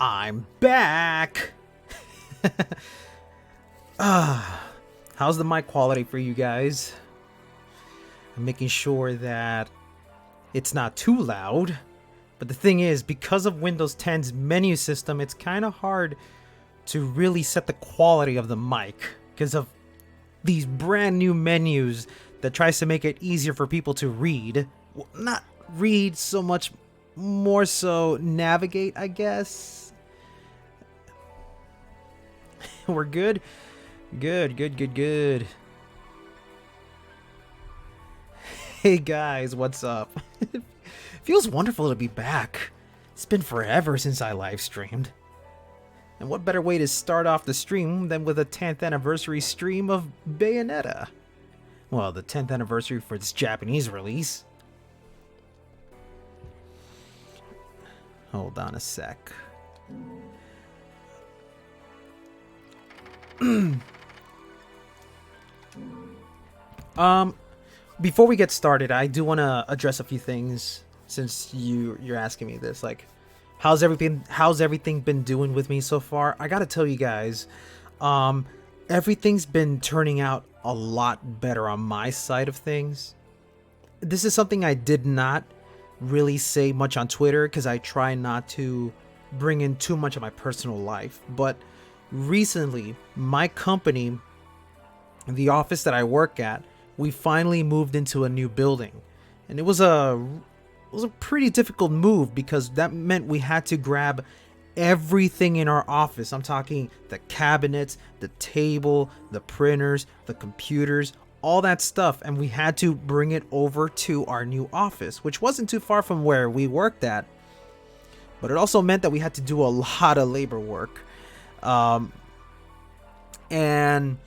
I'm back! How's the mic quality for you guys? I'm making sure that it's not too loud. But the thing is, because of Windows 10's menu system, it's kind of hard to really set the quality of the mic because of these brand new menus that tries to make it easier for people to read. Well, not read so much, more so navigate, I guess. We're good? Good. Hey guys, what's up? It feels wonderful to be back. It's been forever since I live streamed. And what better way to start off the stream than with a 10th anniversary stream of Bayonetta? Well, the 10th anniversary for its Japanese release. Hold on a sec. Before we get started, I do want to address a few things since you're asking me this. Like, how's everything been doing with me so far? I gotta tell you guys, everything's been turning out a lot better on my side of things. This is something I did not really say much on Twitter because I try not to bring in too much of my personal life. But recently, my company, the office that I work at, we finally moved into a new building, and it was a pretty difficult move because that meant we had to grab everything in our office. I'm talking the cabinets, the table, the printers, the computers, all that stuff, and we had to bring it over to our new office, which wasn't too far from where we worked at, but it also meant that we had to do a lot of labor work. And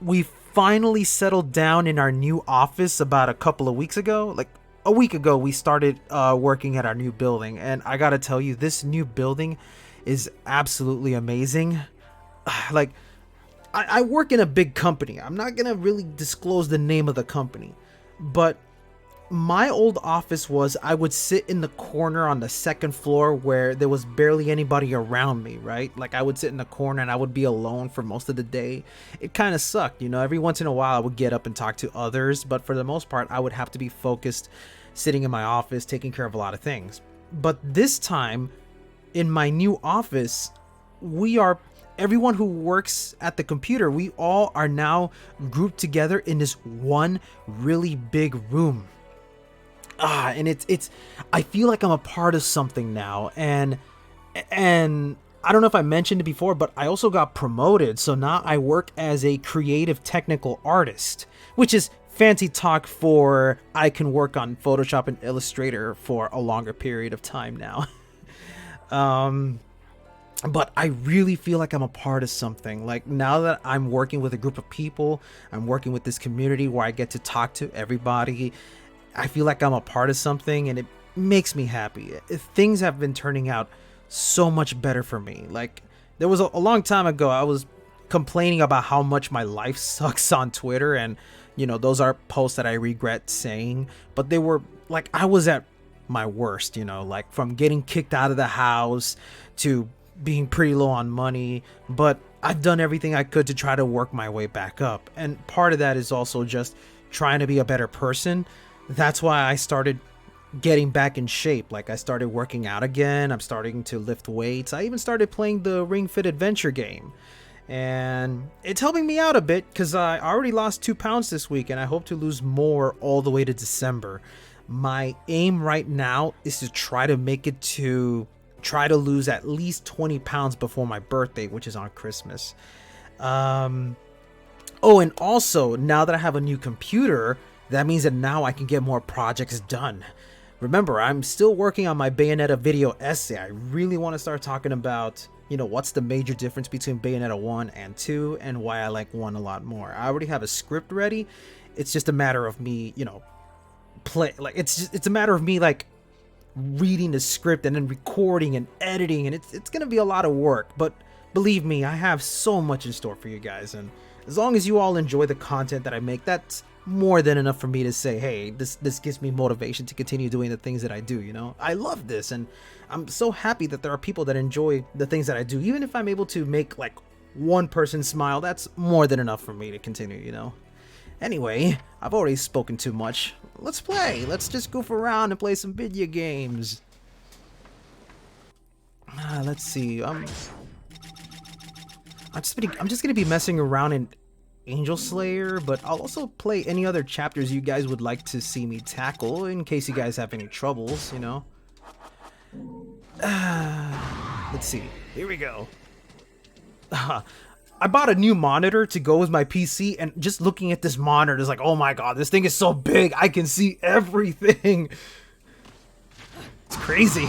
we finally settled down in our new office about a couple of weeks ago. Like a week ago, we started working at our new building, and I gotta tell you, this new building is absolutely amazing. Like, I work in a big company. I'm not gonna really disclose the name of the company, but my old office was, I would sit in the corner on the second floor where there was barely anybody around me, right? Like, I would sit in the corner and I would be alone for most of the day. It kind of sucked, you know. Every once in a while I would get up and talk to others, but for the most part I would have to be focused sitting in my office taking care of a lot of things. But this time in my new office, everyone who works at the computer, we all are now grouped together in this one really big room. And it's I feel like I'm a part of something now, and I don't know if I mentioned it before, but I also got promoted, so now I work as a creative technical artist, which is fancy talk for I can work on Photoshop and Illustrator for a longer period of time now. But I really feel like I'm a part of something. Like, now that I'm working with a group of people, I'm working with this community where I get to talk to everybody, I feel like I'm a part of something, and it makes me happy. Things have been turning out so much better for me. Like, there was a long time ago, I was complaining about how much my life sucks on Twitter, and, you know, those are posts that I regret saying, but they were, like, I was at my worst, you know, like, from getting kicked out of the house to being pretty low on money, but I've done everything I could to try to work my way back up, and part of that is also just trying to be a better person. That's why I started getting back in shape. Like, I started working out again. I'm starting to lift weights. I even started playing the Ring Fit Adventure game. And it's helping me out a bit because I already lost 2 pounds this week, and I hope to lose more all the way to December. My aim right now is to try to lose at least 20 pounds before my birthday, which is on Christmas. Oh, and also, now that I have a new computer, that means that now I can get more projects done. Remember, I'm still working on my Bayonetta video essay. I really want to start talking about, you know, what's the major difference between Bayonetta 1 and 2 and why I like 1 a lot more. I already have a script ready. It's just a matter of me, you know, it's a matter of me, like, reading the script and then recording and editing, and it's going to be a lot of work, but believe me, I have so much in store for you guys, and as long as you all enjoy the content that I make, that's more than enough for me to say, hey, this gives me motivation to continue doing the things that I do, you know? I love this, and I'm so happy that there are people that enjoy the things that I do. Even if I'm able to make like one person smile, that's more than enough for me to continue, you know? Anyway, I've already spoken too much. Let's play. Let's just goof around and play some video games. Let's see. I'm just gonna be messing around in Angel Slayer, but I'll also play any other chapters you guys would like to see me tackle in case you guys have any troubles, you know. Let's see. Here we go. I bought a new monitor to go with my PC, and just looking at this monitor is like, oh my god, this thing is so big, I can see everything. It's crazy.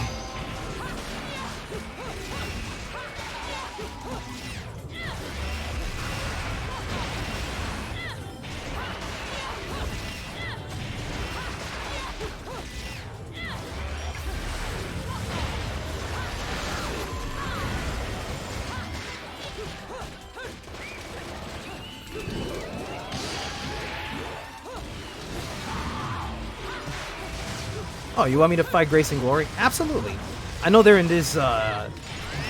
Oh, you want me to fight Grace and Glory? Absolutely. I know they're in this, I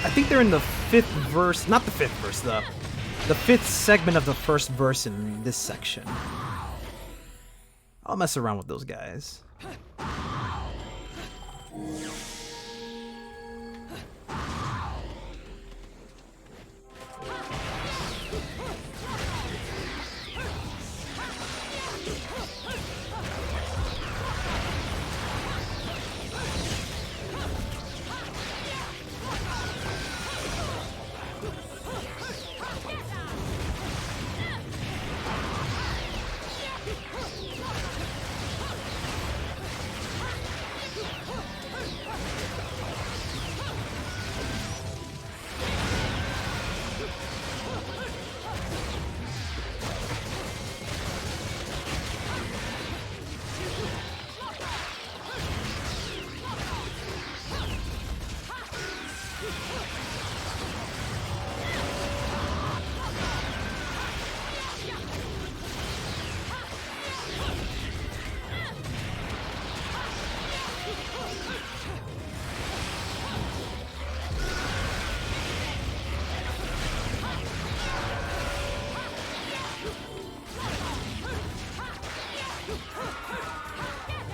think they're in the 5th verse, not the 5th verse, the 5th segment of the first verse in this section. I'll mess around with those guys.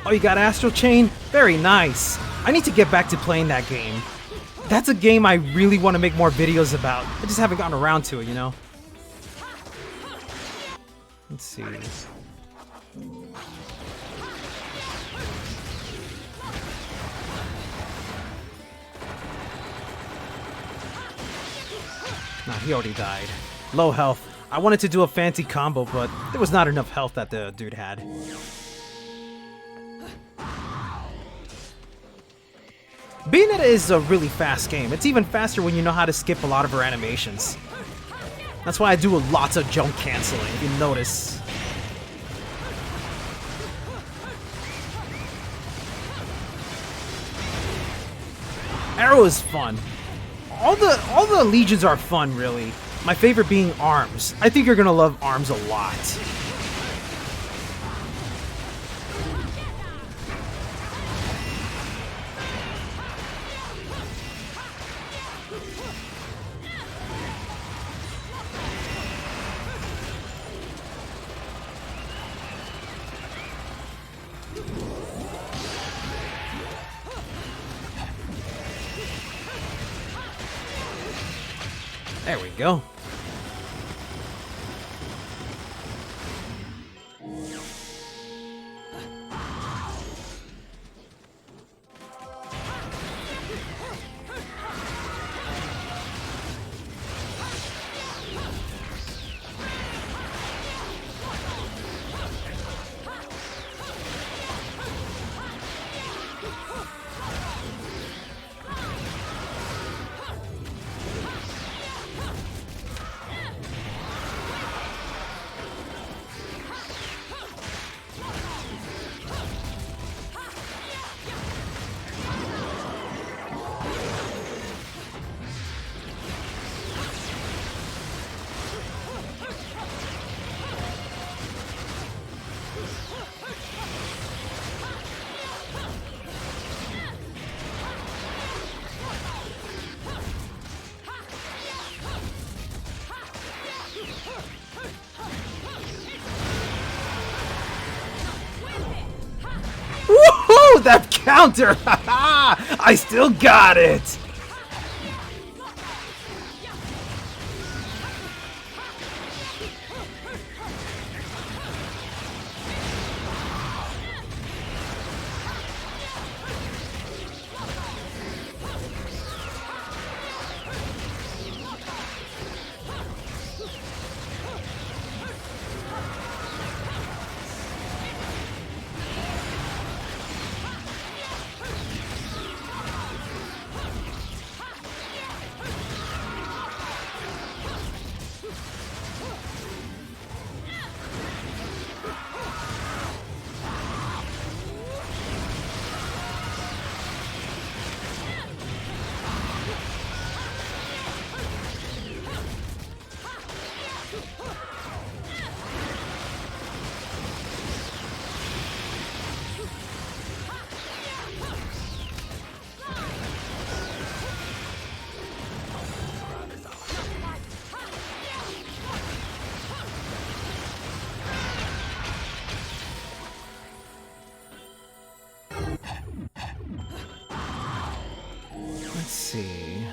Oh, you got Astral Chain? Very nice. I need to get back to playing that game. That's a game I really want to make more videos about. I just haven't gotten around to it, you know? Let's see. Nah, he already died. Low health. I wanted to do a fancy combo, but there was not enough health that the dude had. Bayonetta is a really fast game. It's even faster when you know how to skip a lot of her animations. That's why I do lots of jump canceling, if you notice. Arrow is fun. All the legions are fun, really. My favorite being Arms. I think you're gonna love Arms a lot. There we go. counter! I still got it! Let's see.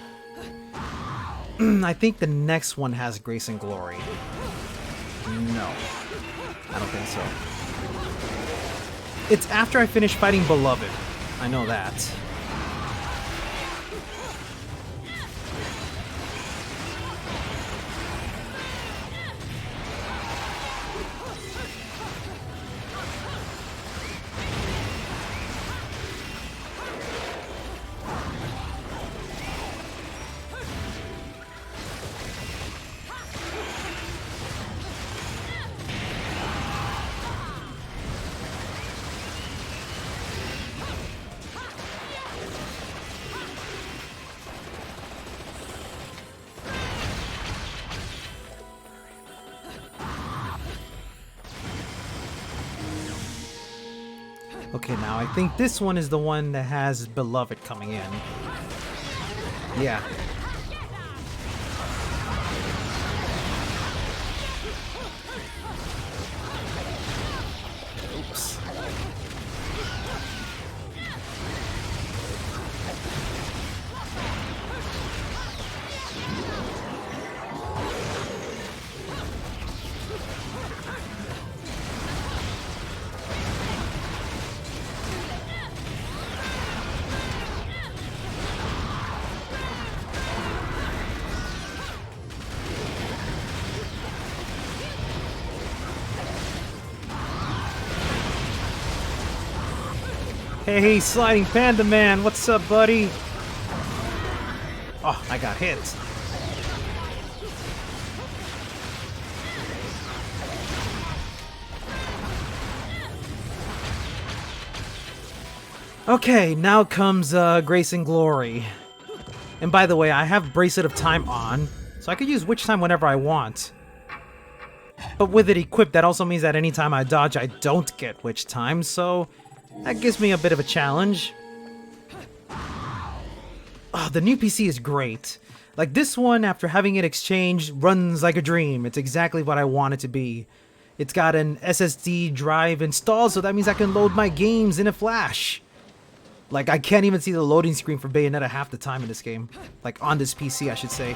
I think the next one has Grace and Glory. No. I don't think so. It's after I finish fighting Beloved. I know that. Okay, now I think this one is the one that has Beloved coming in. Yeah. Oops. Hey, Sliding Panda Man, what's up, buddy? Oh, I got hit. Okay, now comes Grace and Glory. And by the way, I have Bracelet of Time on, so I could use Witch Time whenever I want. But with it equipped, that also means that anytime I dodge, I don't get Witch Time, so that gives me a bit of a challenge. Oh, the new PC is great. Like this one, after having it exchanged, runs like a dream. It's exactly what I want it to be. It's got an SSD drive installed, so that means I can load my games in a flash. Like, I can't even see the loading screen for Bayonetta half the time in this game. Like, on this PC, I should say.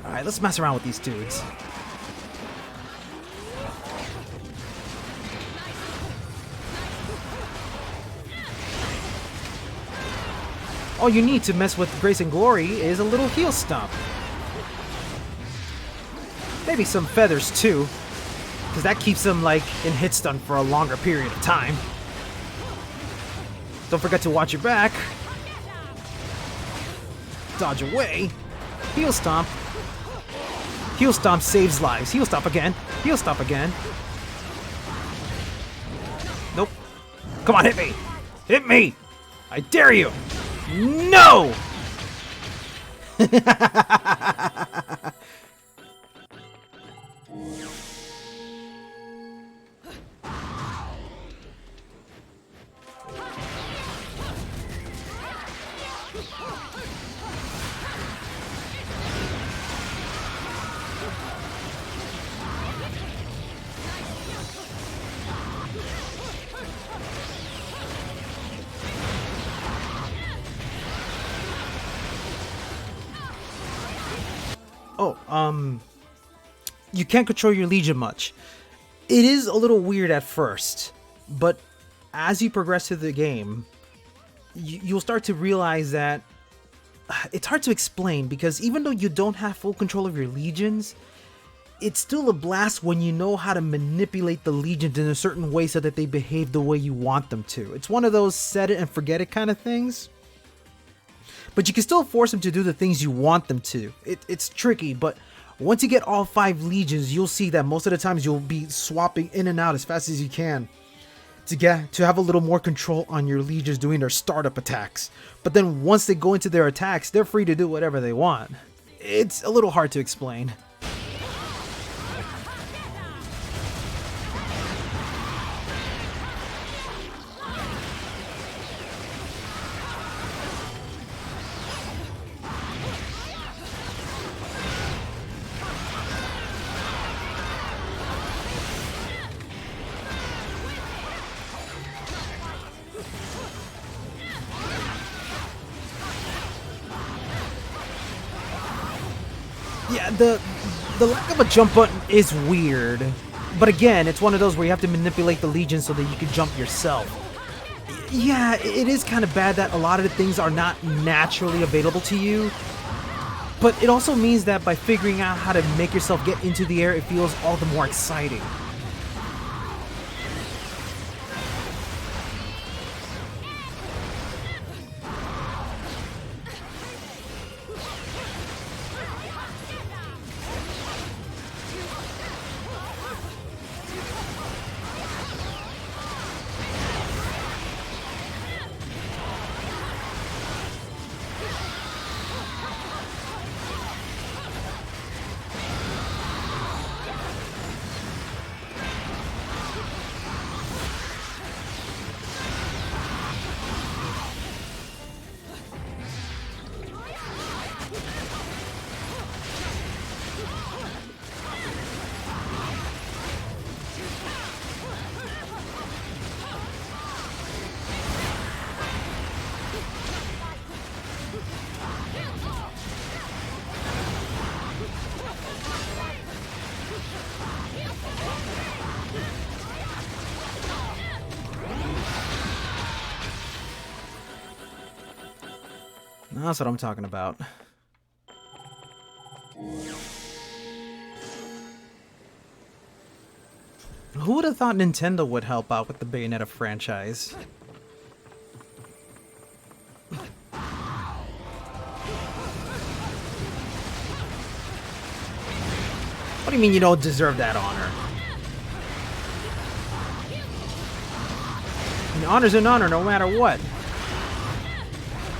Alright, let's mess around with these dudes. All you need to mess with Grace and Glory is a little heel stomp. Maybe some feathers too, because that keeps them like in hit stun for a longer period of time. Don't forget to watch your back. Dodge away. Heel stomp. Heel stomp saves lives. Heel stomp again. Heel stomp again. Nope. Come on, hit me. Hit me. I dare you. No! Oh, you can't control your Legion much. It is a little weird at first, but as you progress through the game, you'll start to realize that it's hard to explain, because even though you don't have full control of your legions, it's still a blast when you know how to manipulate the legions in a certain way so that they behave the way you want them to. It's one of those set it and forget it kind of things. But you can still force them to do the things you want them to. It's tricky, but once you get all 5 legions, you'll see that most of the times you'll be swapping in and out as fast as you can to have a little more control on your legions doing their startup attacks. But then once they go into their attacks, they're free to do whatever they want. It's a little hard to explain. Yeah, the lack of a jump button is weird, but again, it's one of those where you have to manipulate the Legion so that you can jump yourself. Yeah, it is kind of bad that a lot of the things are not naturally available to you, but it also means that by figuring out how to make yourself get into the air, it feels all the more exciting. That's what I'm talking about. Who would have thought Nintendo would help out with the Bayonetta franchise? What do you mean you don't deserve that honor? I mean, honor's an honor no matter what.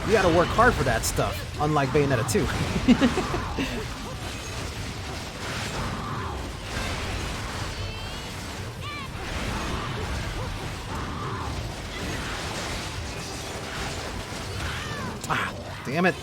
You gotta work hard for that stuff, unlike Bayonetta 2. Ah, damn it.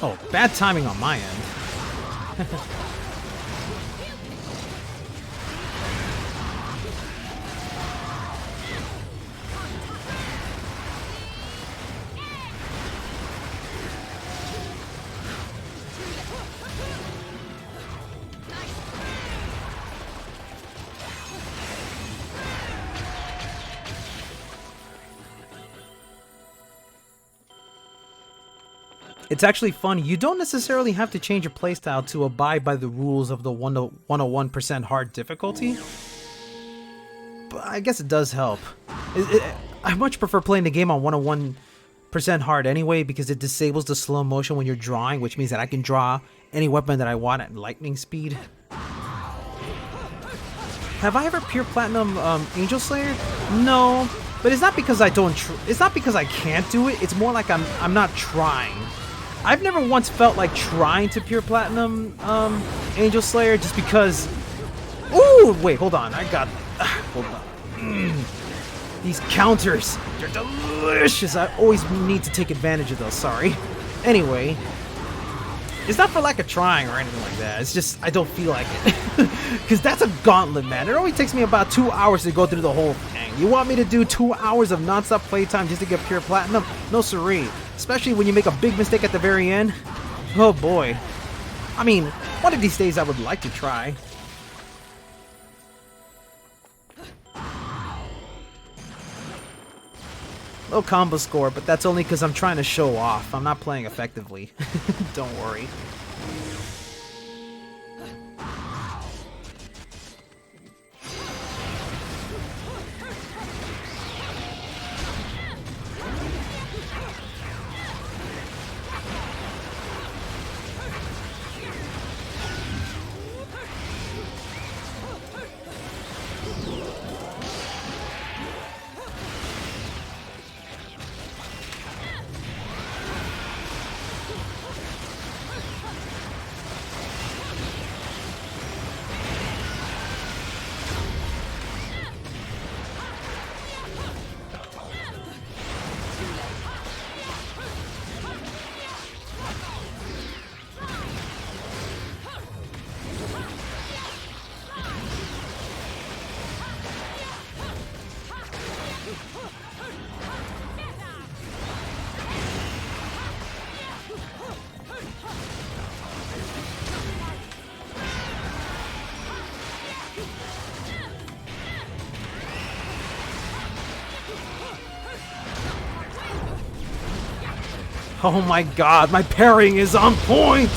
Oh, bad timing on my end. It's actually fun. You don't necessarily have to change your playstyle to abide by the rules of the 101% hard difficulty. But I guess it does help. I much prefer playing the game on 101% hard anyway, because it disables the slow motion when you're drawing, which means that I can draw any weapon that I want at lightning speed. Have I ever pure platinum Angel Slayer? No, but it's not because I don't. It's not because I can't do it. It's more like I'm not trying. I've never once felt like trying to pure platinum Angel Slayer just because. Ooh, wait, hold on. I got. Hold on. These counters, they're delicious. I always need to take advantage of those, sorry. Anyway, it's not for lack of trying or anything like that. It's just I don't feel like it. Because that's a gauntlet, man. It only takes me about 2 hours to go through the whole thing. You want me to do 2 hours of non-stop playtime just to get pure platinum? No siree. Especially when you make a big mistake at the very end. Oh boy. I mean, one of these days I would like to try. Low combo score, but that's only because I'm trying to show off. I'm not playing effectively. Don't worry. Oh my god, my parrying is on point!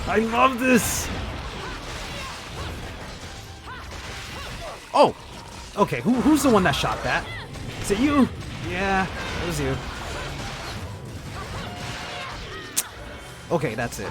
I love this! Oh! Okay, who's the one that shot that? Is it you? Yeah, it was you. Okay, that's it.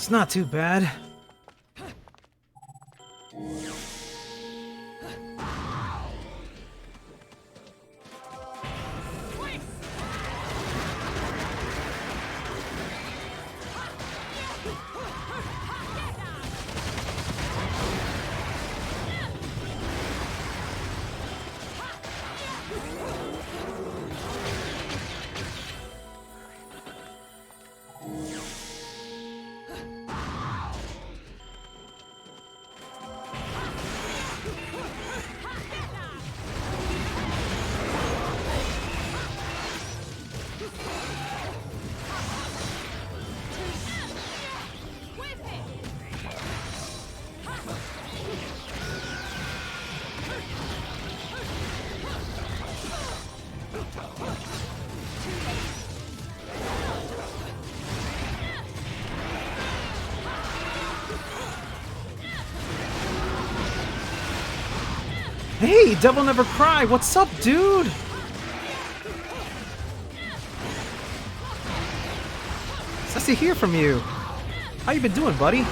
It's not too bad. Hey, Devil Never Cry, what's up, dude? It's nice to hear from you. How you been doing, buddy?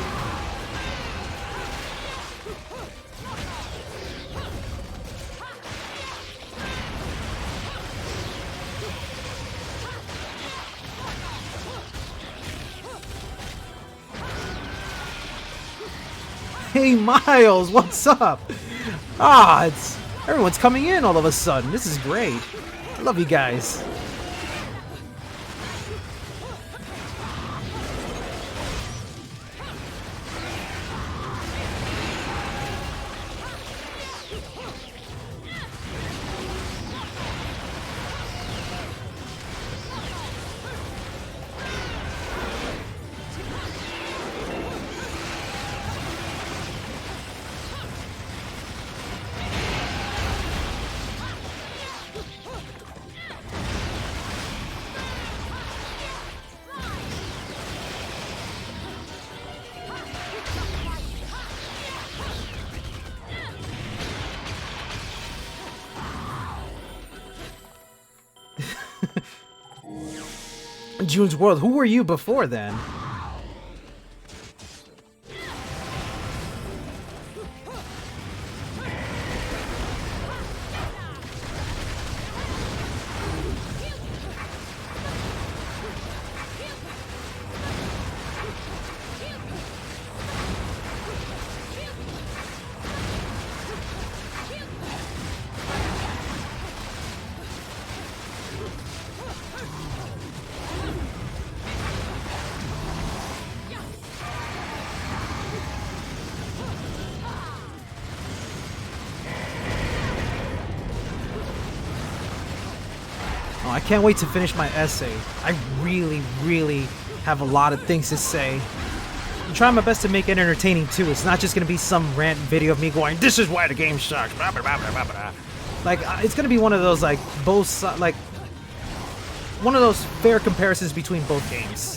Hey, Miles, what's up? Ah, Everyone's coming in all of a sudden. This is great. I love you guys. June's World. Who were you before then? I can't wait to finish my essay. I really have a lot of things to say. I'm trying my best to make it entertaining too. It's not just gonna be some rant video of me going, "This is why the game sucks." Blah, blah, blah, blah, blah. Like it's gonna be one of those like like one of those fair comparisons between both games.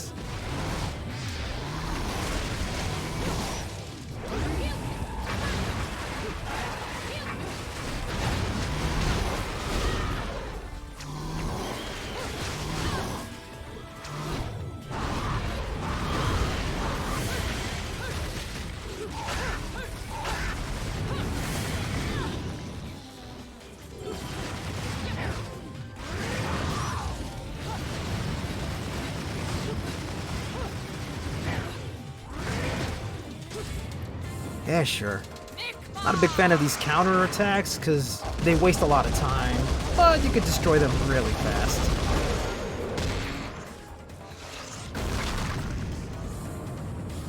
Yeah, sure. Not a big fan of these counter attacks because they waste a lot of time, but you could destroy them really fast.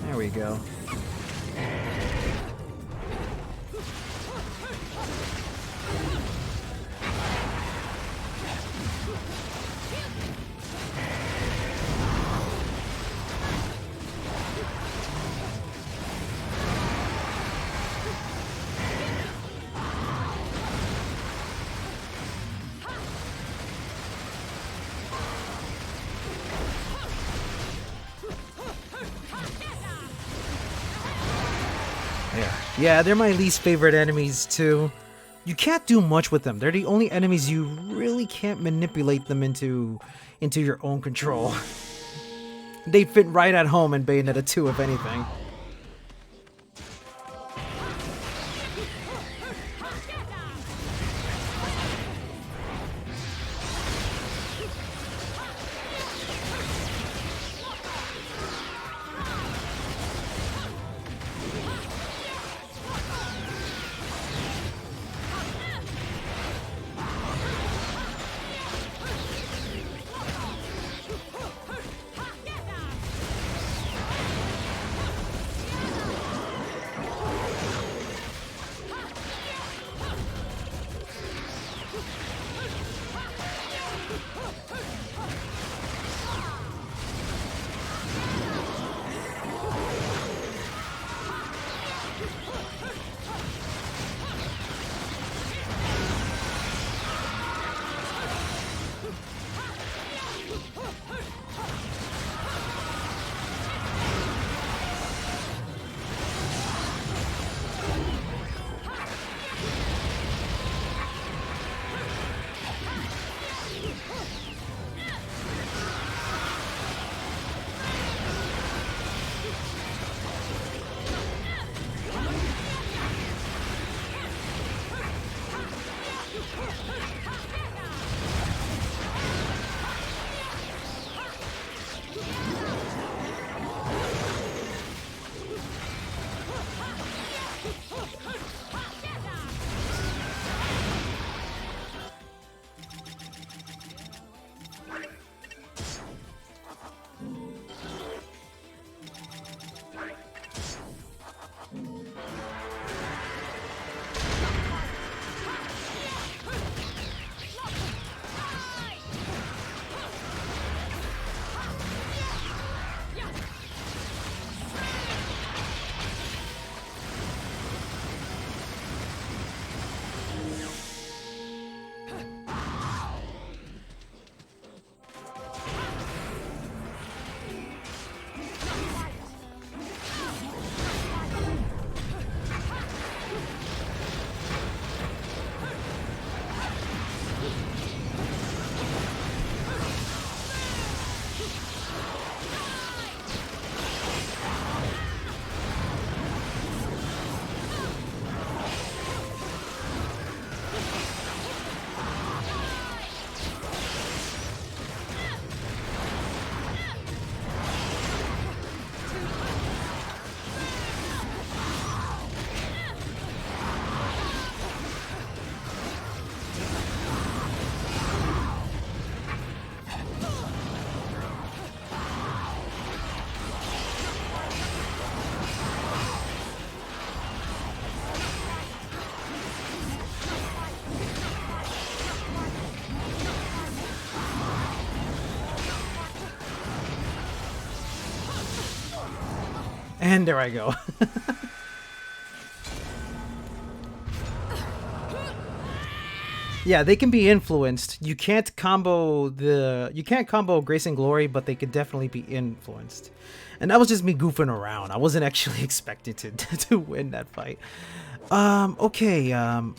There we go. Yeah, they're my least favorite enemies too. You can't do much with them. They're the only enemies you really can't manipulate them into your own control. They fit right at home in Bayonetta 2, if anything. And there I go. Yeah, they can be influenced. You can't combo Grace and Glory, but they could definitely be influenced. And that was just me goofing around. I wasn't actually expecting to win that fight. Okay, I'm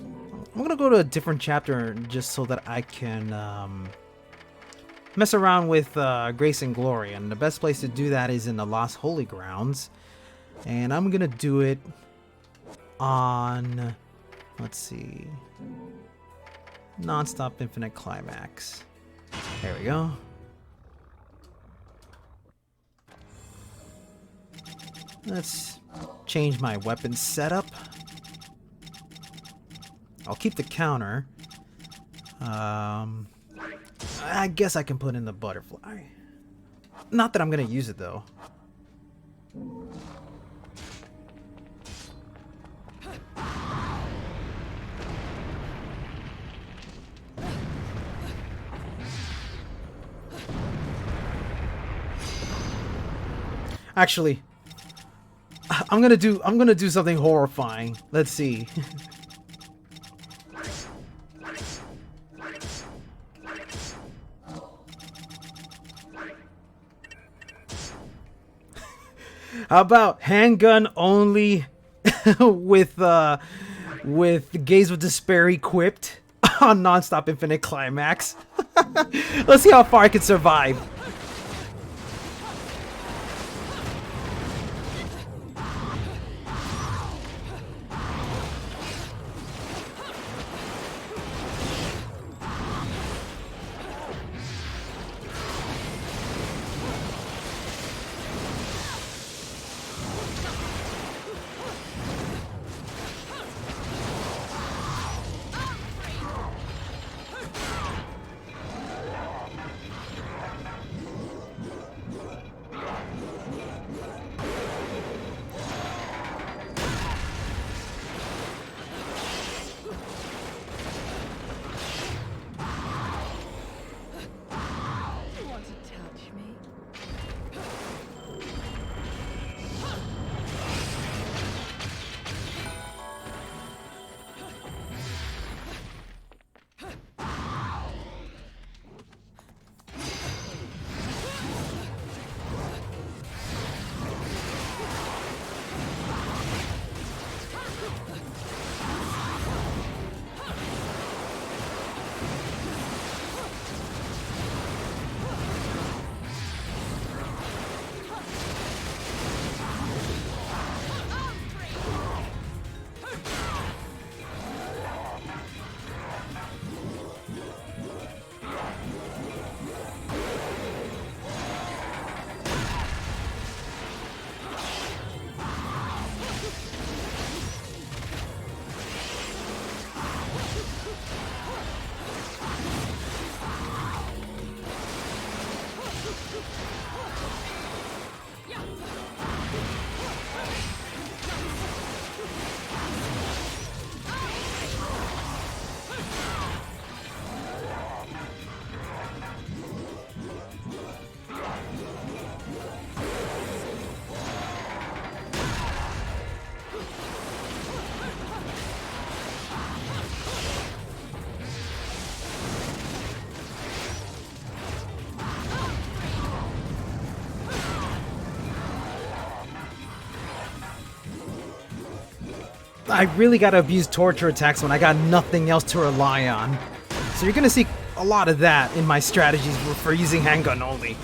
gonna go to a different chapter just so that I can mess around with Grace and Glory. And the best place to do that is in the Lost Holy Grounds. And I'm gonna do it on, let's see, Non-Stop Infinite Climax. There we go. Let's change my weapon setup. I'll keep the counter. I guess I can put in the butterfly. Not that I'm gonna use it though. Actually, I'm gonna do something horrifying. Let's see. How about handgun only with Gaze of Despair equipped on Non-Stop Infinite Climax? Let's see how far I can survive. I really gotta abuse torture attacks when I got nothing else to rely on. So you're gonna see a lot of that in my strategies for using handgun only.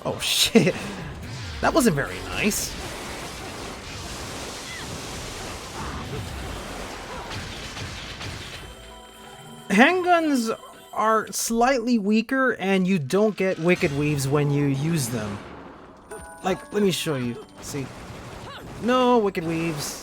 Oh shit, that wasn't very nice. Handguns are slightly weaker, and you don't get wicked weaves when you use them. Like, let me show you. See? No wicked weaves.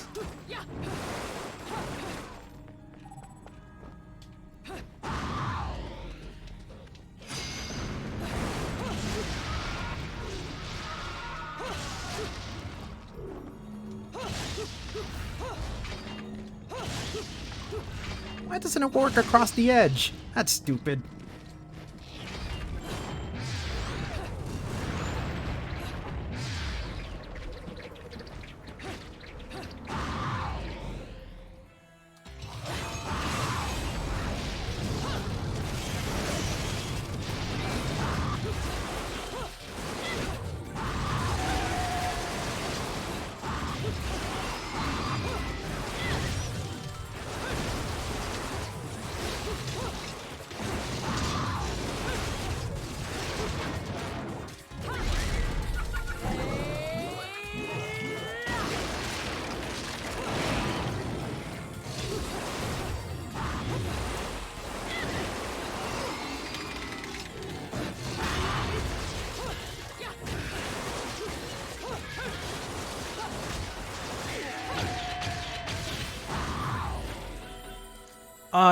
Why doesn't it work across the edge? That's stupid.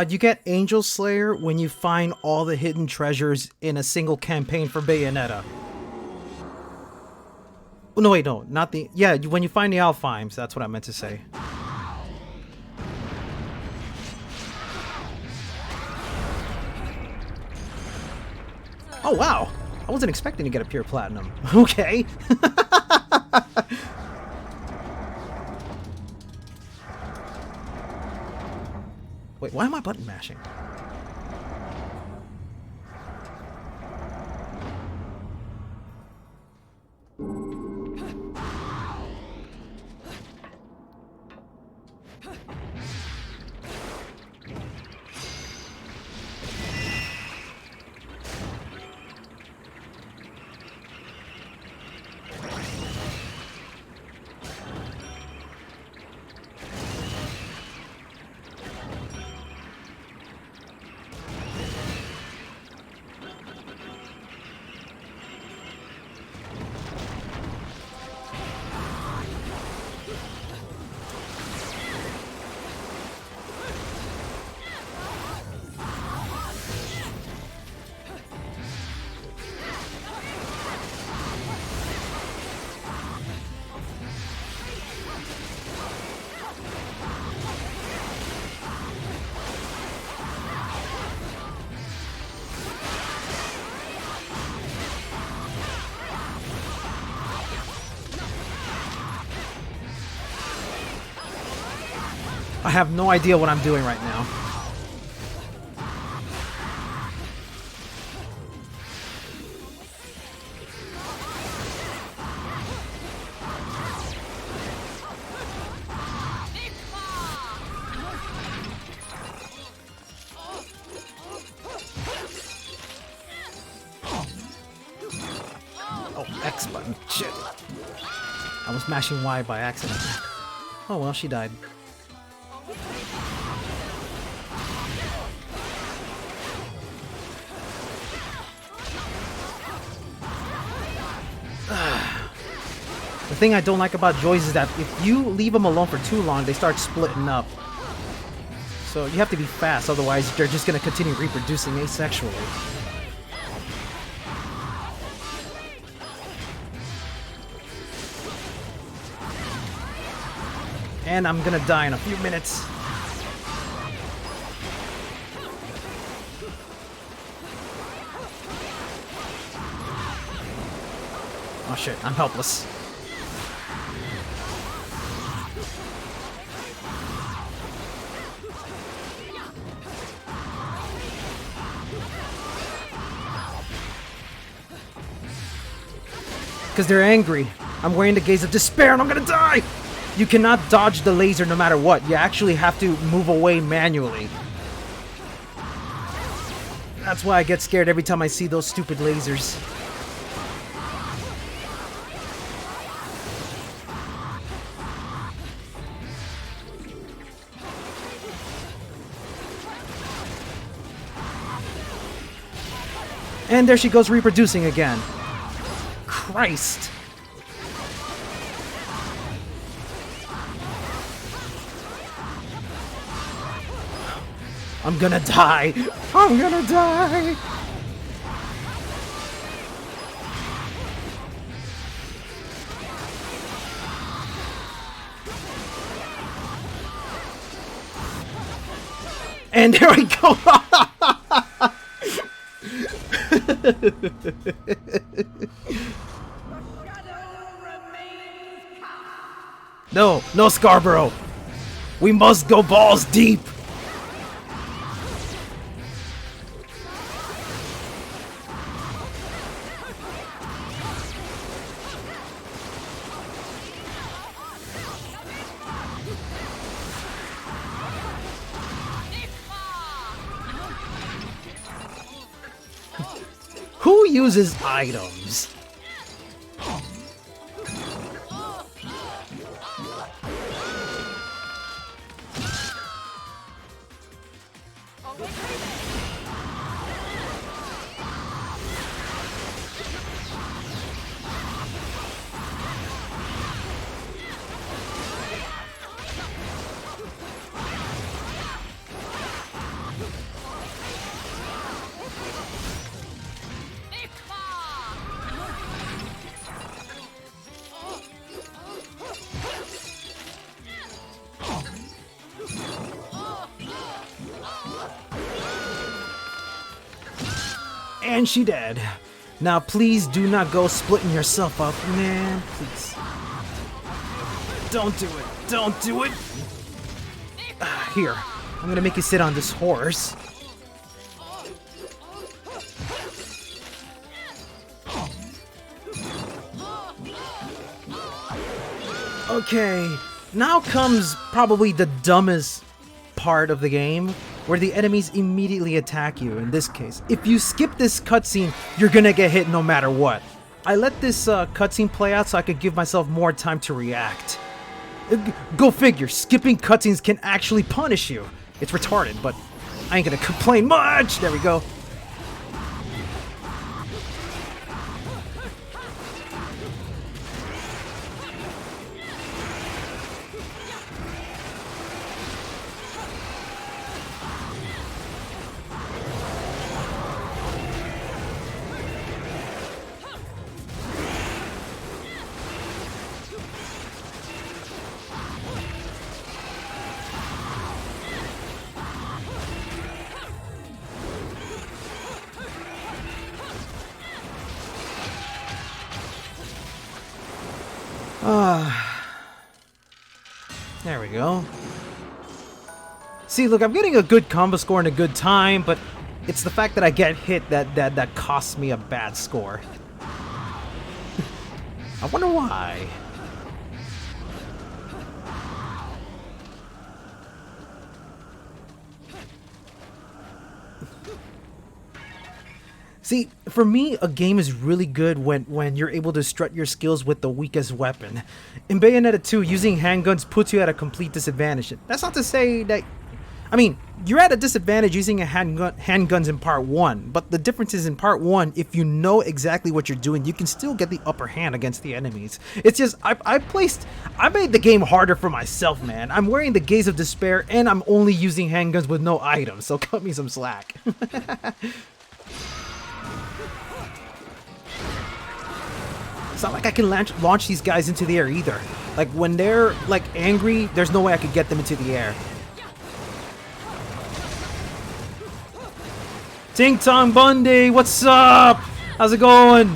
You get Angel Slayer when you find all the hidden treasures in a single campaign for Bayonetta. Oh, no, wait, no, not the... Yeah, when you find the Alpheims, that's what I meant to say. Oh, wow. I wasn't expecting to get a pure platinum. Okay. Wait, why am I button mashing? I have no idea what I'm doing right now. Oh, X button. Shit. I was mashing Y by accident. Oh well, she died. The thing I don't like about Joys is that if you leave them alone for too long, they start splitting up. So you have to be fast, otherwise they're just going to continue reproducing asexually. And I'm going to die in a few minutes. Oh shit, I'm helpless. Because they're angry. I'm wearing the gaze of despair and I'm gonna die! You cannot dodge the laser no matter what. You actually have to move away manually. That's why I get scared every time I see those stupid lasers. And there she goes reproducing again. Christ. I'm gonna die. I'm gonna die. And there we go. No, no, Scarborough. We must go balls deep. Who uses items? And she dead. Now please do not go splitting yourself up, man. Please. Don't do it. Don't do it. Here, I'm gonna make you sit on this horse. Okay, now comes probably the dumbest part of the game, where the enemies immediately attack you. In this case, if you skip this cutscene, you're gonna get hit no matter what. I let this cutscene play out so I could give myself more time to react. Go figure, skipping cutscenes can actually punish you. It's retarded, but I ain't gonna complain much. There we go. There we go. See, look, I'm getting a good combo score and a good time, but it's the fact that I get hit that costs me a bad score. I wonder why. See, for me, a game is really good when you're able to strut your skills with the weakest weapon. In Bayonetta 2, using handguns puts you at a complete disadvantage. That's not to say that... I mean, you're at a disadvantage using handguns in Part 1, but the difference is in Part 1, if you know exactly what you're doing, you can still get the upper hand against the enemies. It's just, I made the game harder for myself, man. I'm wearing the Gaze of Despair, and I'm only using handguns with no items, so cut me some slack. It's not like I can launch these guys into the air either. Like, when they're, like, angry, there's no way I could get them into the air. Ting Tong Bundy, what's up? How's it going?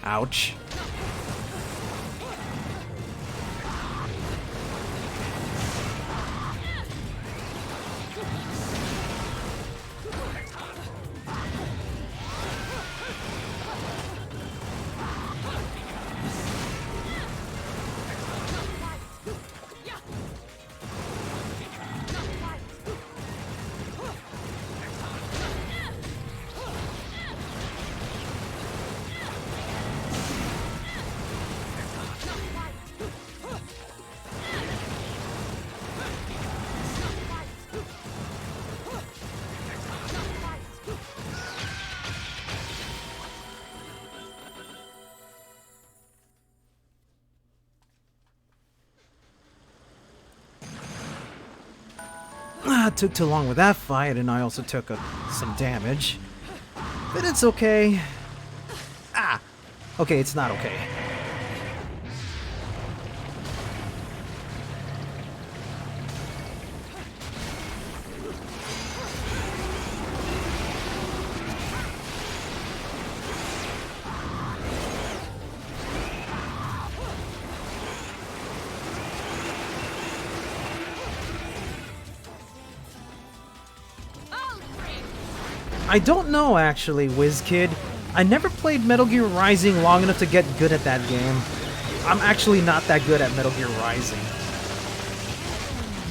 Ouch. It took too long with that fight, and I also took some damage. But it's okay. Ah! Okay, it's not okay. I don't know, actually, WizKid. I never played Metal Gear Rising long enough to get good at that game. I'm actually not that good at Metal Gear Rising.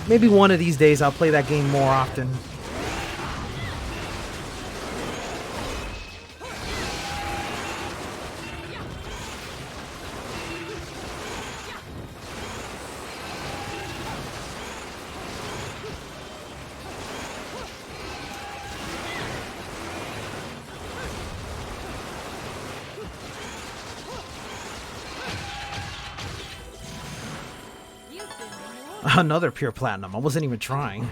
Maybe one of these days I'll play that game more often. Another pure platinum. I wasn't even trying.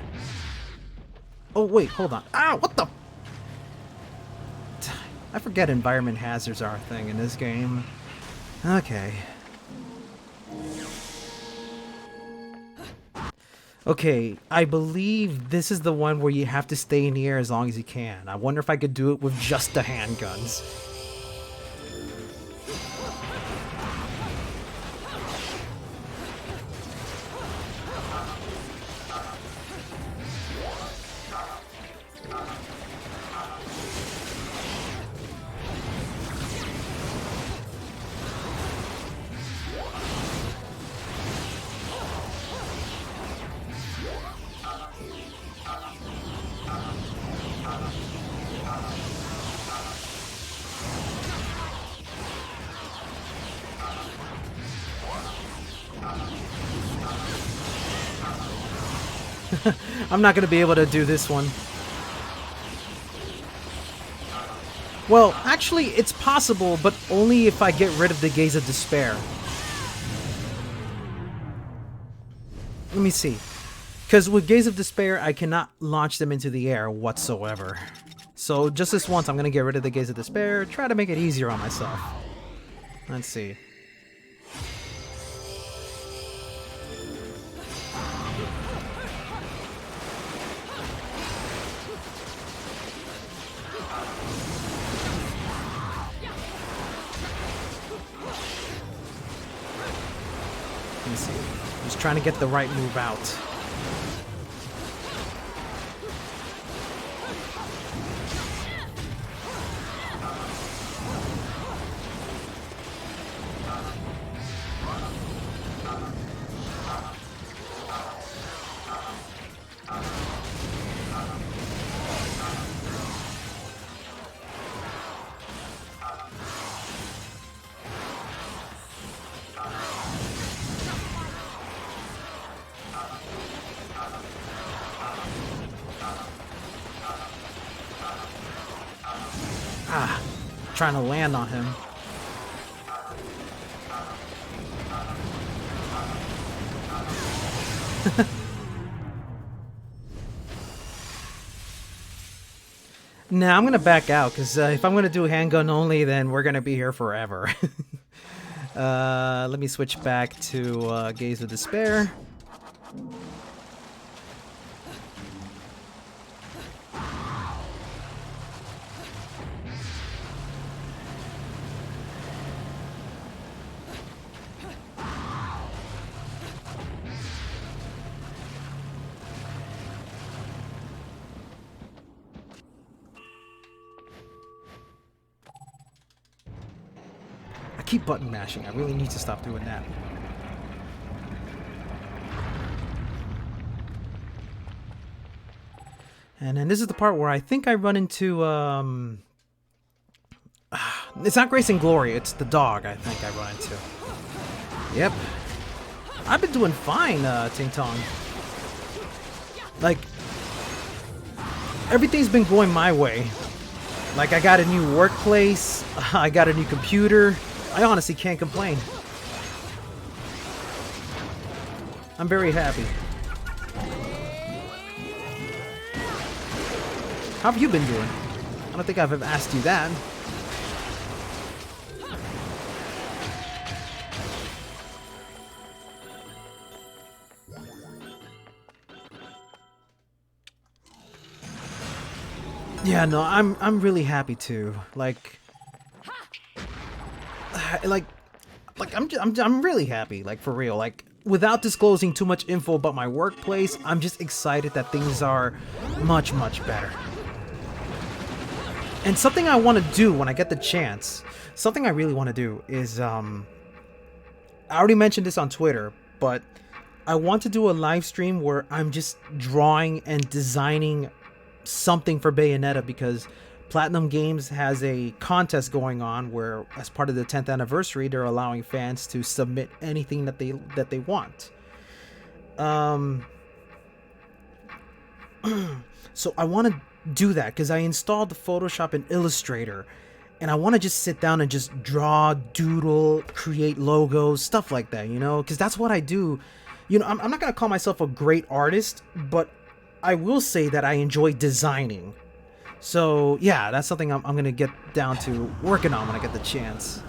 Oh, wait, hold on. Ah, what the? I forget environment hazards are a thing in this game. Okay. Okay, I believe this is the one where you have to stay in the air as long as you can. I wonder if I could do it with just the handguns. I'm not going to be able to do this one. Well, actually, it's possible, but only if I get rid of the Gaze of Despair. Let me see. Because with Gaze of Despair, I cannot launch them into the air whatsoever. So just this once, I'm going to get rid of the Gaze of Despair, try to make it easier on myself. Let's see. Let's see. I'm just trying to get the right move out. Ah, trying to land on him. Nah, I'm gonna back out, because if I'm gonna do handgun only, then we're gonna be here forever. Let me switch back to Gaze of Despair. keep button mashing. I really need to stop doing that. And then this is the part where I think I run into, it's not Grace and Glory, it's the dog I think I run into. Yep. I've been doing fine, Ting Tong. Like, everything's been going my way. Like, I got a new workplace, I got a new computer. I honestly can't complain. I'm very happy. How have you been doing? I don't think I've ever asked you that. Yeah, no, I'm really happy too. Like I'm really happy, like for real. Like without disclosing too much info about my workplace, I'm just excited that things are much better. And something I want to do when I get the chance, something I really want to do is I already mentioned this on Twitter, but I want to do a live stream where I'm just drawing and designing something for Bayonetta, because Platinum Games has a contest going on where, as part of the 10th anniversary, they're allowing fans to submit anything that they want. So I want to do that because I installed the Photoshop and Illustrator, and I want to just sit down and just draw, doodle, create logos, stuff like that, you know, because that's what I do. You know, I'm not gonna call myself a great artist, but I will say that I enjoy designing. So yeah, that's something I'm gonna get down to working on when I get the chance.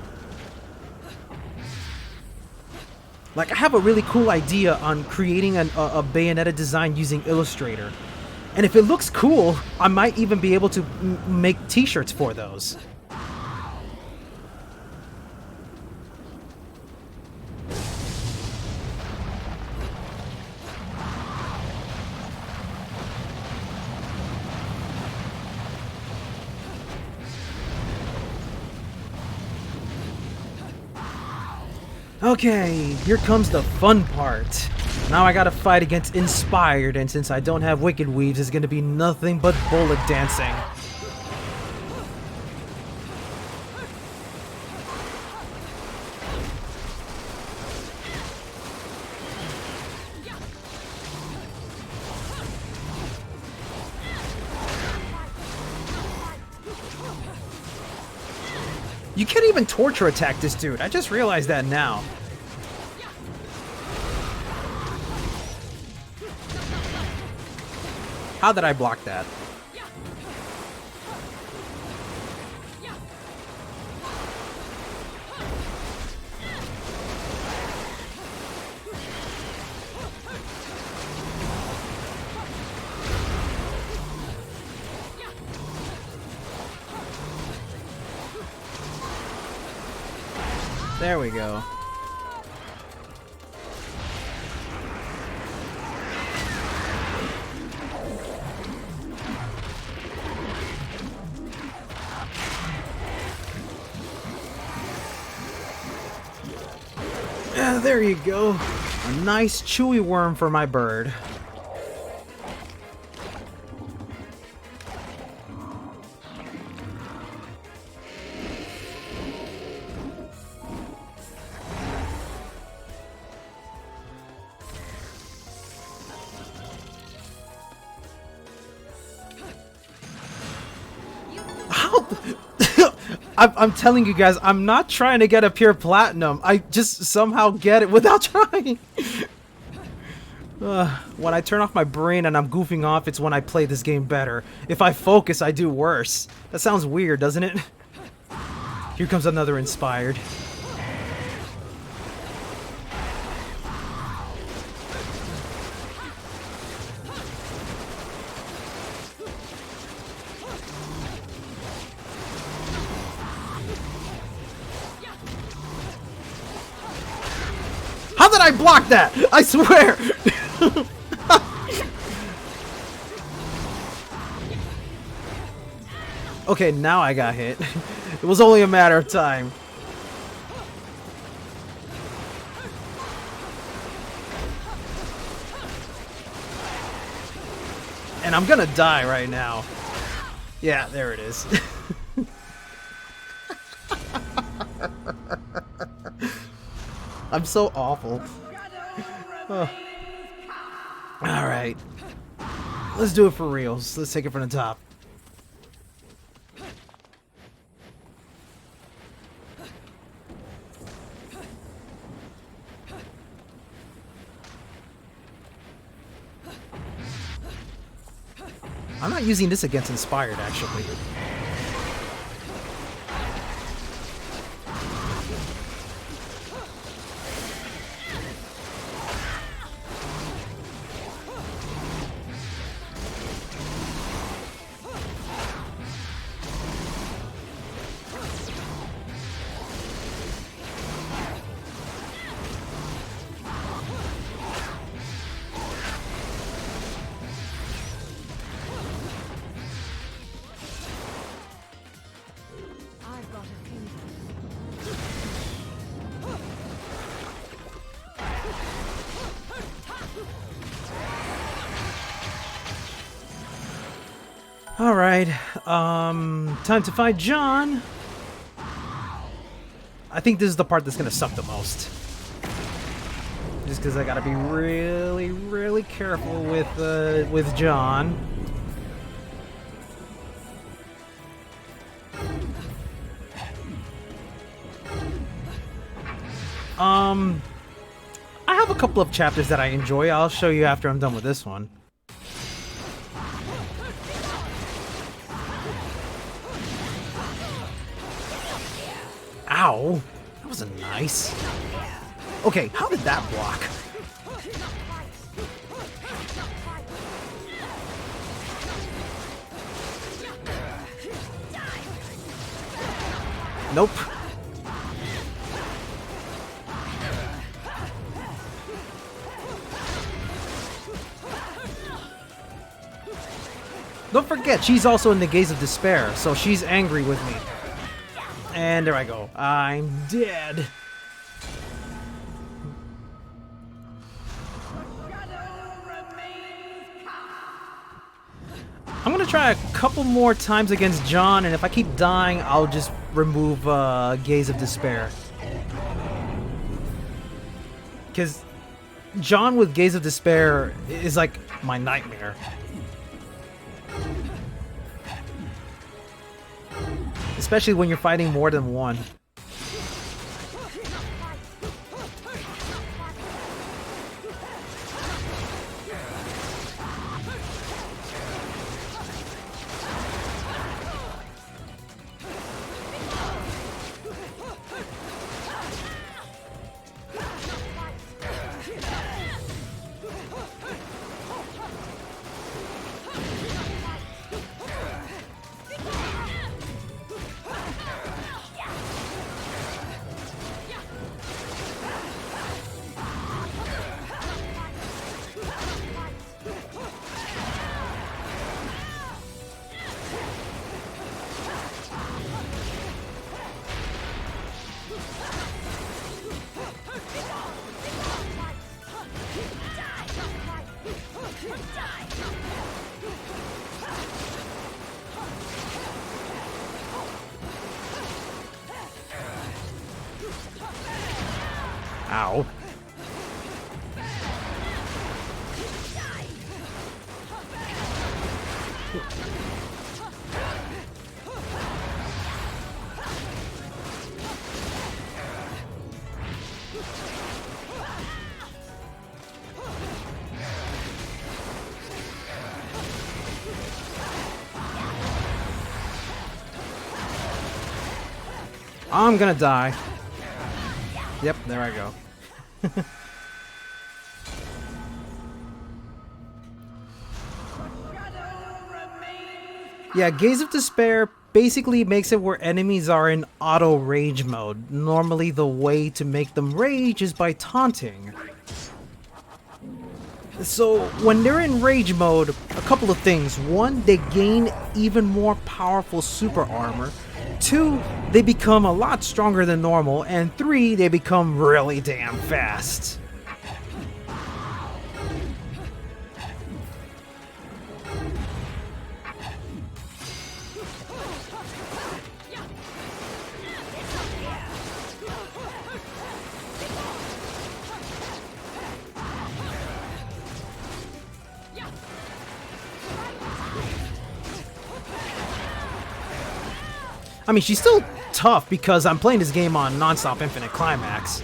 Like, I have a really cool idea on creating a Bayonetta design using Illustrator. And if it looks cool, I might even be able to make t-shirts for those. Okay, here comes the fun part. Now I gotta fight against Inspired, and since I don't have Wicked Weaves, it's gonna be nothing but bullet dancing. You can't even torture attack this dude. I just realized that now. How did I block that? There we go. Yeah, there you go. A nice chewy worm for my bird. I'm telling you guys, I'm not trying to get a pure platinum. I just somehow get it without trying. When I turn off my brain and I'm goofing off, it's when I play this game better. If I focus, I do worse. That sounds weird, doesn't it? Here comes another Inspired. How did I block that? I swear! Okay, now I got hit. It was only a matter of time. And I'm gonna die right now. Yeah, there it is. I'm so awful. Oh. Alright. Let's do it for reals. Let's take it from the top. I'm not using this against Inspired, actually. Alright, time to fight Jeanne. I think this is the part that's gonna suck the most. Just because I gotta be really, really careful with Jeanne. I have a couple of chapters that I enjoy. I'll show you after I'm done with this one. Ow! That wasn't nice. Okay, how did that block? Nope. Don't forget, she's also in the gaze of despair, so she's angry with me. And there I go. I'm dead. I'm gonna try a couple more times against Jeanne, and if I keep dying, I'll just remove Gaze of Despair. Because Jeanne with Gaze of Despair is like my nightmare. Especially when you're fighting more than one. Ow. I'm gonna die. Yep, there I go. Yeah, Gaze of Despair basically makes it where enemies are in auto rage mode. Normally the way to make them rage is by taunting. So when they're in rage mode, a couple of things. One, they gain even more powerful super armor. Two, they become a lot stronger than normal. And three, they become really damn fast. I mean, she's still tough because I'm playing this game on non-stop infinite climax.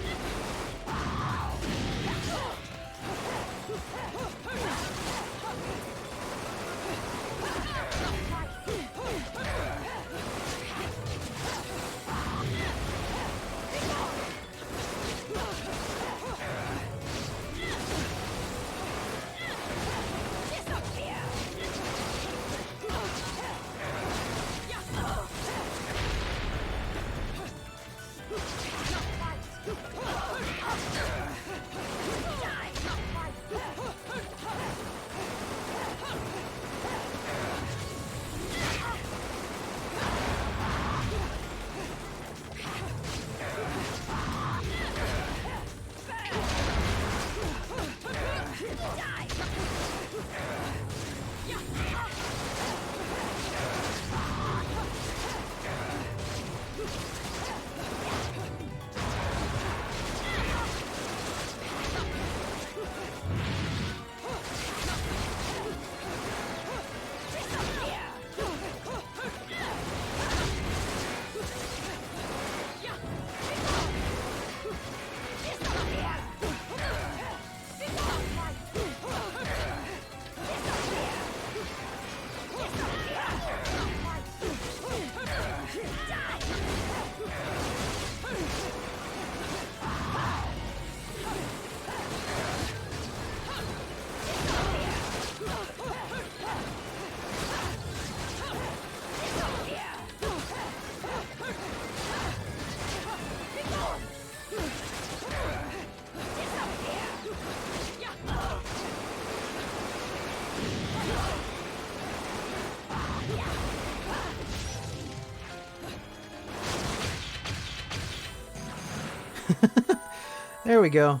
There we go.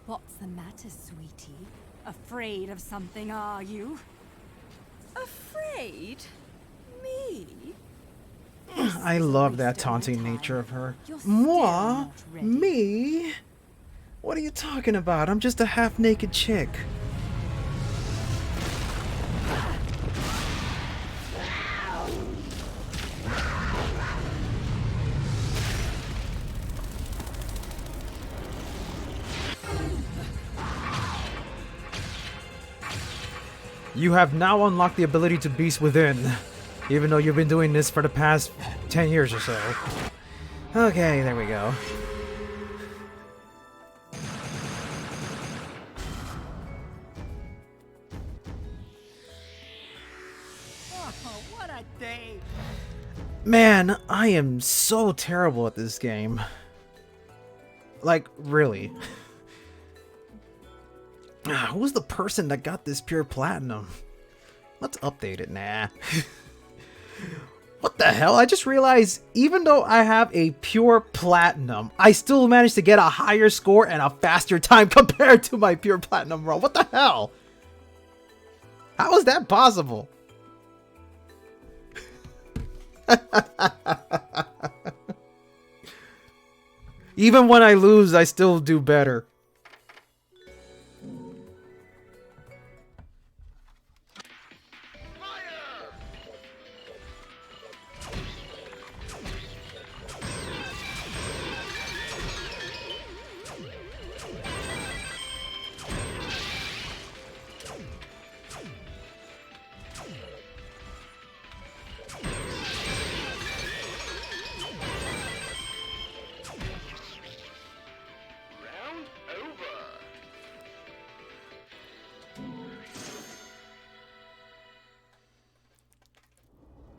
What's the matter, sweetie? Afraid of something, are you? Afraid? Me? I love that taunting nature of her. Moi? Me? What are you talking about? I'm just a half-naked chick. You have now unlocked the ability to beast within, even though you've been doing this for the past 10 years or so. Okay, there we go. Oh, what a day! Man, I am so terrible at this game. Like, really. Who's the person that got this pure platinum? Let's update it. Nah. What the hell? I just realized even though I have a pure platinum, I still managed to get a higher score and a faster time compared to my pure platinum run. What the hell? How is that possible? Even when I lose, I still do better.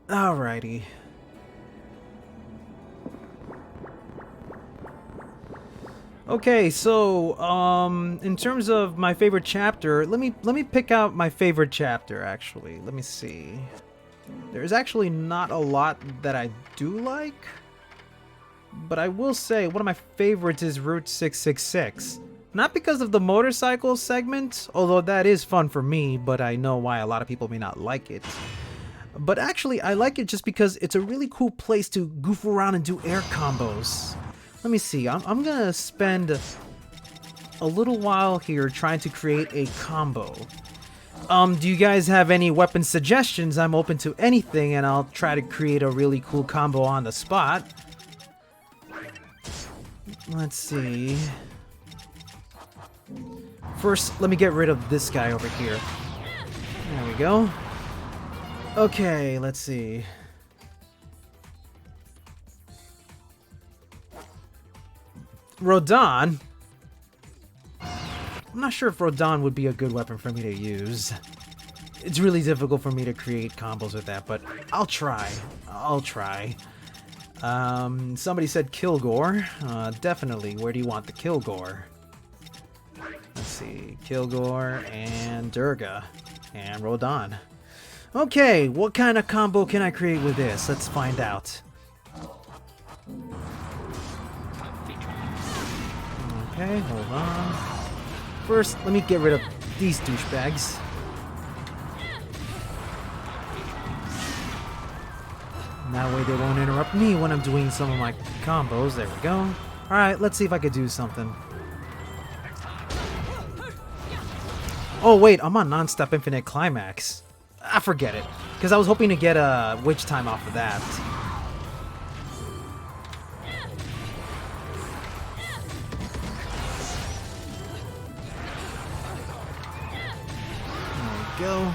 Alrighty. Okay, so in terms of my favorite chapter, let me pick out my favorite chapter actually. Let me see. There's actually not a lot that I do like, but I will say one of my favorites is Route 666. Not because of the motorcycle segment, although that is fun for me, but I know why a lot of people may not like it. But actually, I like it just because it's a really cool place to goof around and do air combos. Let me see, I'm gonna spend a little while here trying to create a combo. Do you guys have any weapon suggestions? I'm open to anything, and I'll try to create a really cool combo on the spot. Let's see. First, let me get rid of this guy over here. There we go. Okay, let's see. Rodon. I'm not sure if Rodon would be a good weapon for me to use. It's really difficult for me to create combos with that, but I'll try. I'll try. Somebody said Kilgore. Definitely. Where do you want the Kilgore? Let's see. Kilgore and Durga and Rodon. Okay, what kind of combo can I create with this? Let's find out. Okay, hold on. First, let me get rid of these douchebags. And that way they won't interrupt me when I'm doing some of my combos. There we go. Alright, let's see if I could do something. Oh wait, I'm on non-stop infinite climax. I forget it. Because I was hoping to get a witch time off of that. There we go.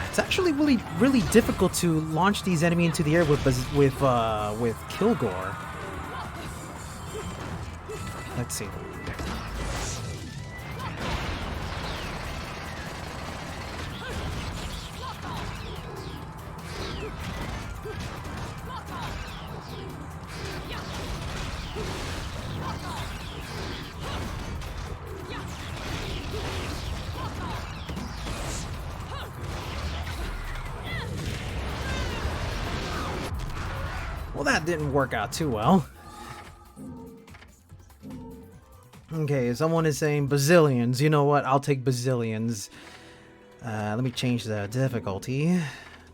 It's actually really difficult to launch these enemies into the air with Kilgore. Let's see. Well, that didn't work out too well. Okay, someone is saying bazillions. You know what? I'll take bazillions. Let me change the difficulty.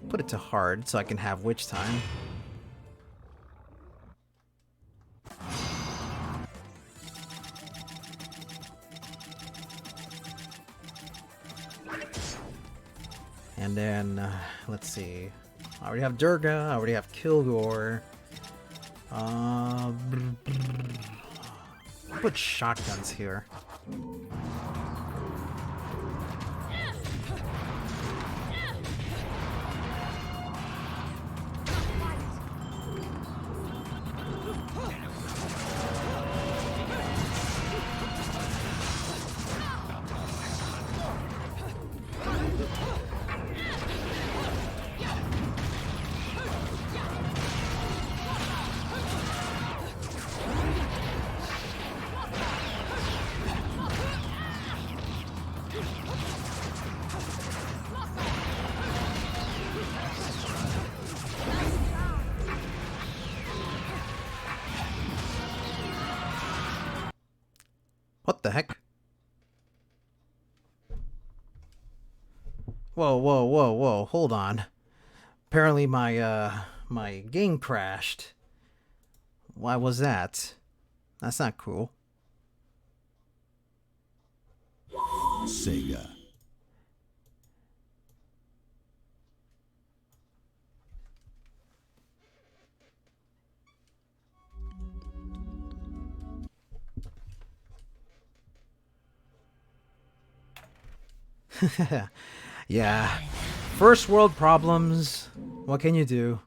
Put it to hard so I can have witch time. And then, let's see. I already have Durga, I already have Kilgore. I'll put shotguns here. What the heck? Whoa, whoa, whoa, whoa, hold on. Apparently my game crashed. Why was that? That's not cool. Sega. Yeah. First world problems. What can you do?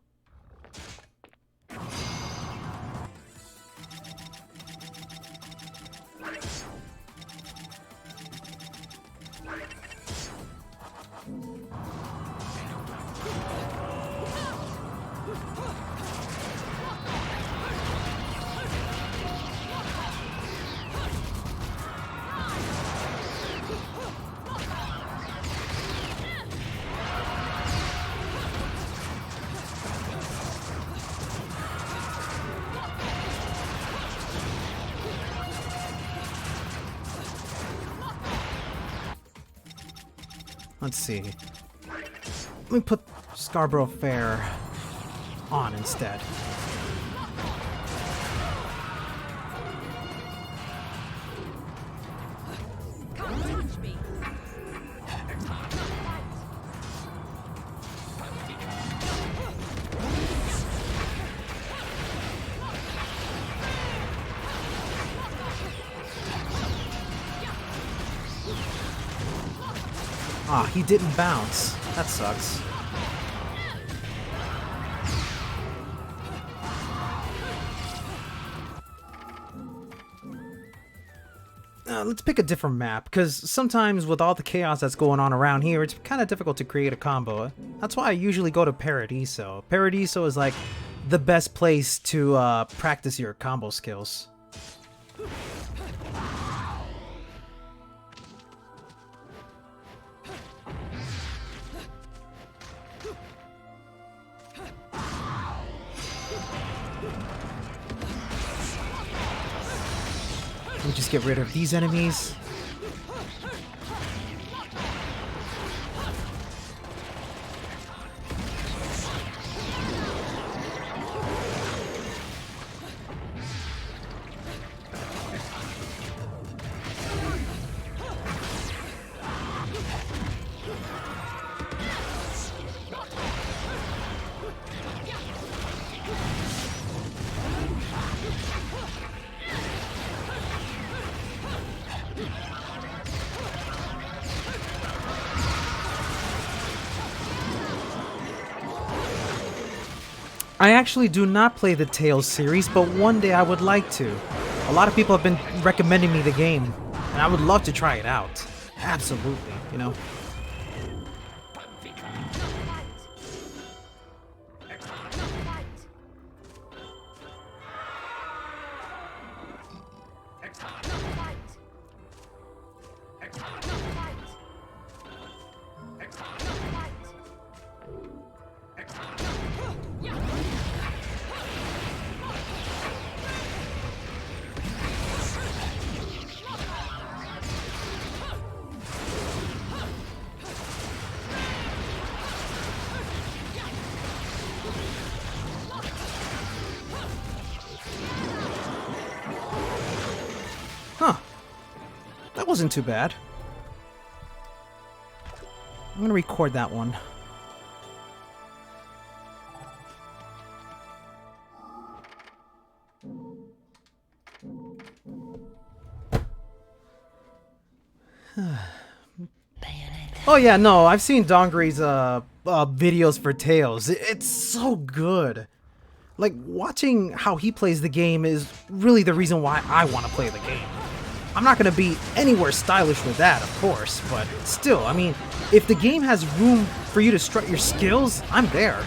Let's see. Let me put Scarborough Fair on instead. Ah, he didn't bounce. That sucks. Let's pick a different map, because sometimes with all the chaos that's going on around here, it's kind of difficult to create a combo. That's why I usually go to Paradiso. Paradiso is like the best place to practice your combo skills. Let me just get rid of these enemies. I actually do not play the Tales series, but one day I would like to. A lot of people have been recommending me the game, and I would love to try it out. Absolutely, you know. Huh. That wasn't too bad. I'm gonna record that one. Oh yeah, no, I've seen Dongri's videos for Tales. It's so good. Like, watching how he plays the game is really the reason why I want to play the game. I'm not going to be anywhere stylish with that, of course, but still, I mean, if the game has room for you to strut your skills, I'm there.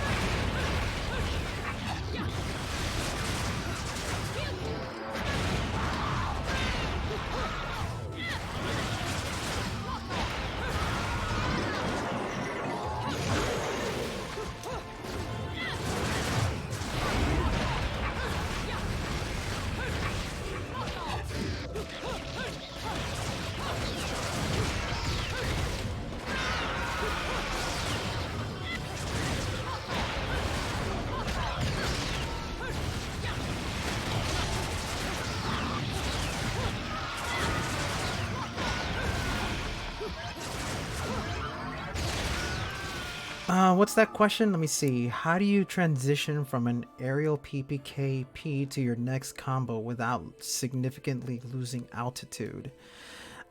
What's that question? Let me see. How do you transition from an aerial PPKP to your next combo without significantly losing altitude?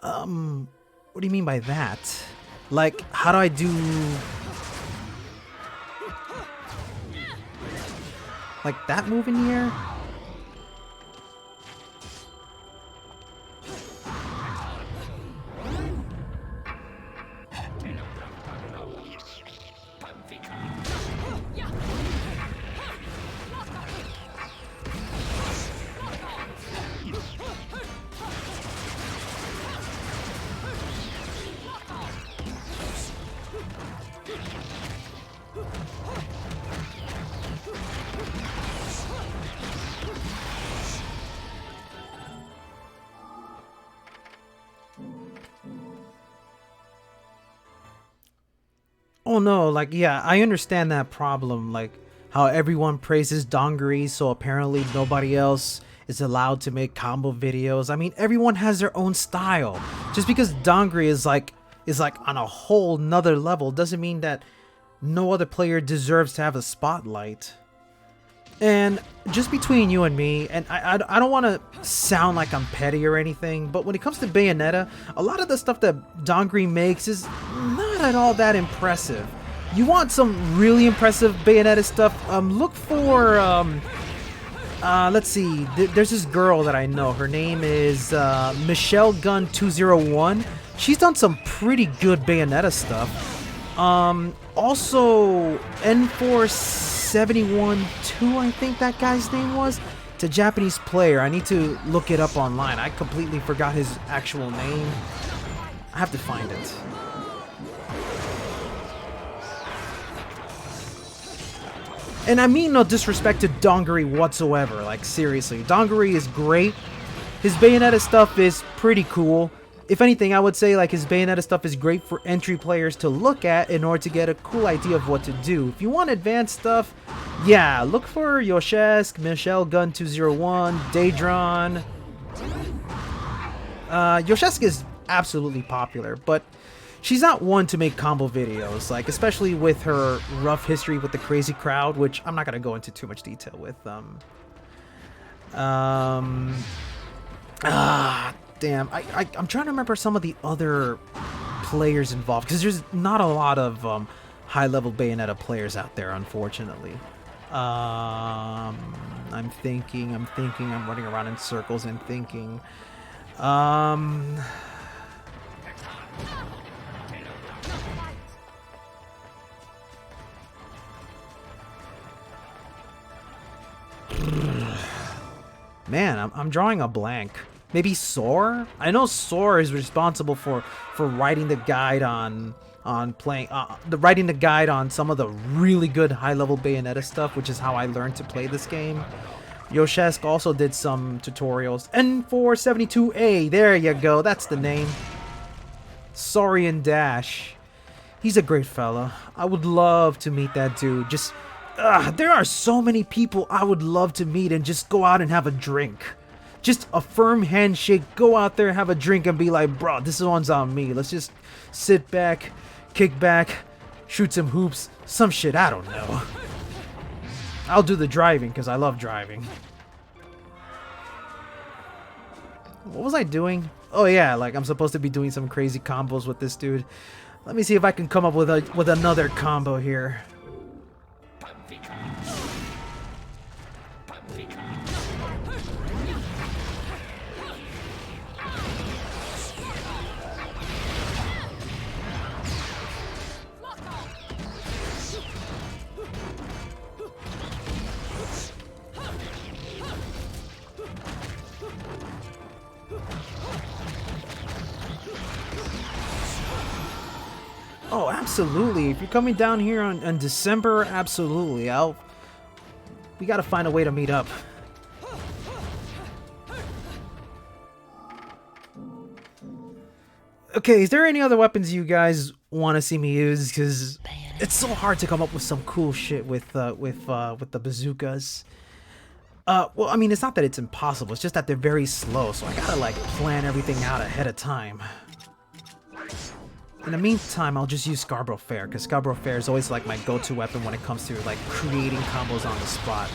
What do you mean by that? Like, how do I do... like that move in the air? Oh no, like, yeah, I understand that problem, like how everyone praises Dongri, so apparently nobody else is allowed to make combo videos. I mean, everyone has their own style. Just because Dongri is like on a whole nother level doesn't mean that no other player deserves to have a spotlight. And just between you and me, and I don't want to sound like I'm petty or anything, but when it comes to Bayonetta, a lot of the stuff that Dongri makes is not at all that impressive. You want some really impressive Bayonetta stuff, look for, let's see, there's this girl that I know, her name is Michelle Gun 201. She's done some pretty good Bayonetta stuff. Also, N4712, I think that guy's name was. It's a Japanese player. I need to look it up online. I completely forgot his actual name. I have to find it. And I mean no disrespect to Dongri whatsoever. Like, seriously, Dongri is great. His Bayonetta stuff is pretty cool. If anything, I would say like his Bayonetta stuff is great for entry players to look at in order to get a cool idea of what to do. If you want advanced stuff, yeah, look for Yoshesk, Michelle Gun 201, Daedron. Yoshesk is absolutely popular, but she's not one to make combo videos, like especially with her rough history with the crazy crowd, which I'm not gonna go into too much detail with. Damn, I'm trying to remember some of the other players involved, because there's not a lot of high-level Bayonetta players out there, unfortunately. I'm thinking, I'm running around in circles and thinking. Man, I'm drawing a blank. Maybe Soar? I know Soar is responsible for writing the guide on playing writing the guide on some of the really good high-level Bayonetta stuff, which is how I learned to play this game. Yoshesk also did some tutorials. N472A, there you go, that's the name. Saurian Dash. He's a great fella. I would love to meet that dude. Just, there are so many people I would love to meet and just go out and have a drink. Just a firm handshake, go out there, have a drink, and be like, bro, this one's on me. Let's just sit back, kick back, shoot some hoops, some shit, I don't know. I'll do the driving, because I love driving. What was I doing? Oh yeah, like I'm supposed to be doing some crazy combos with this dude. Let me see if I can come up with another combo here. Oh, absolutely. If you're coming down here on December, absolutely. We gotta find a way to meet up. Okay, is there any other weapons you guys want to see me use? Because it's so hard to come up with some cool shit with the bazookas. Well, I mean, it's not that it's impossible. It's just that they're very slow, so I gotta like plan everything out ahead of time. In the meantime, I'll just use Scarborough Fair, because Scarborough Fair is always like my go-to weapon when it comes to like creating combos on the spot.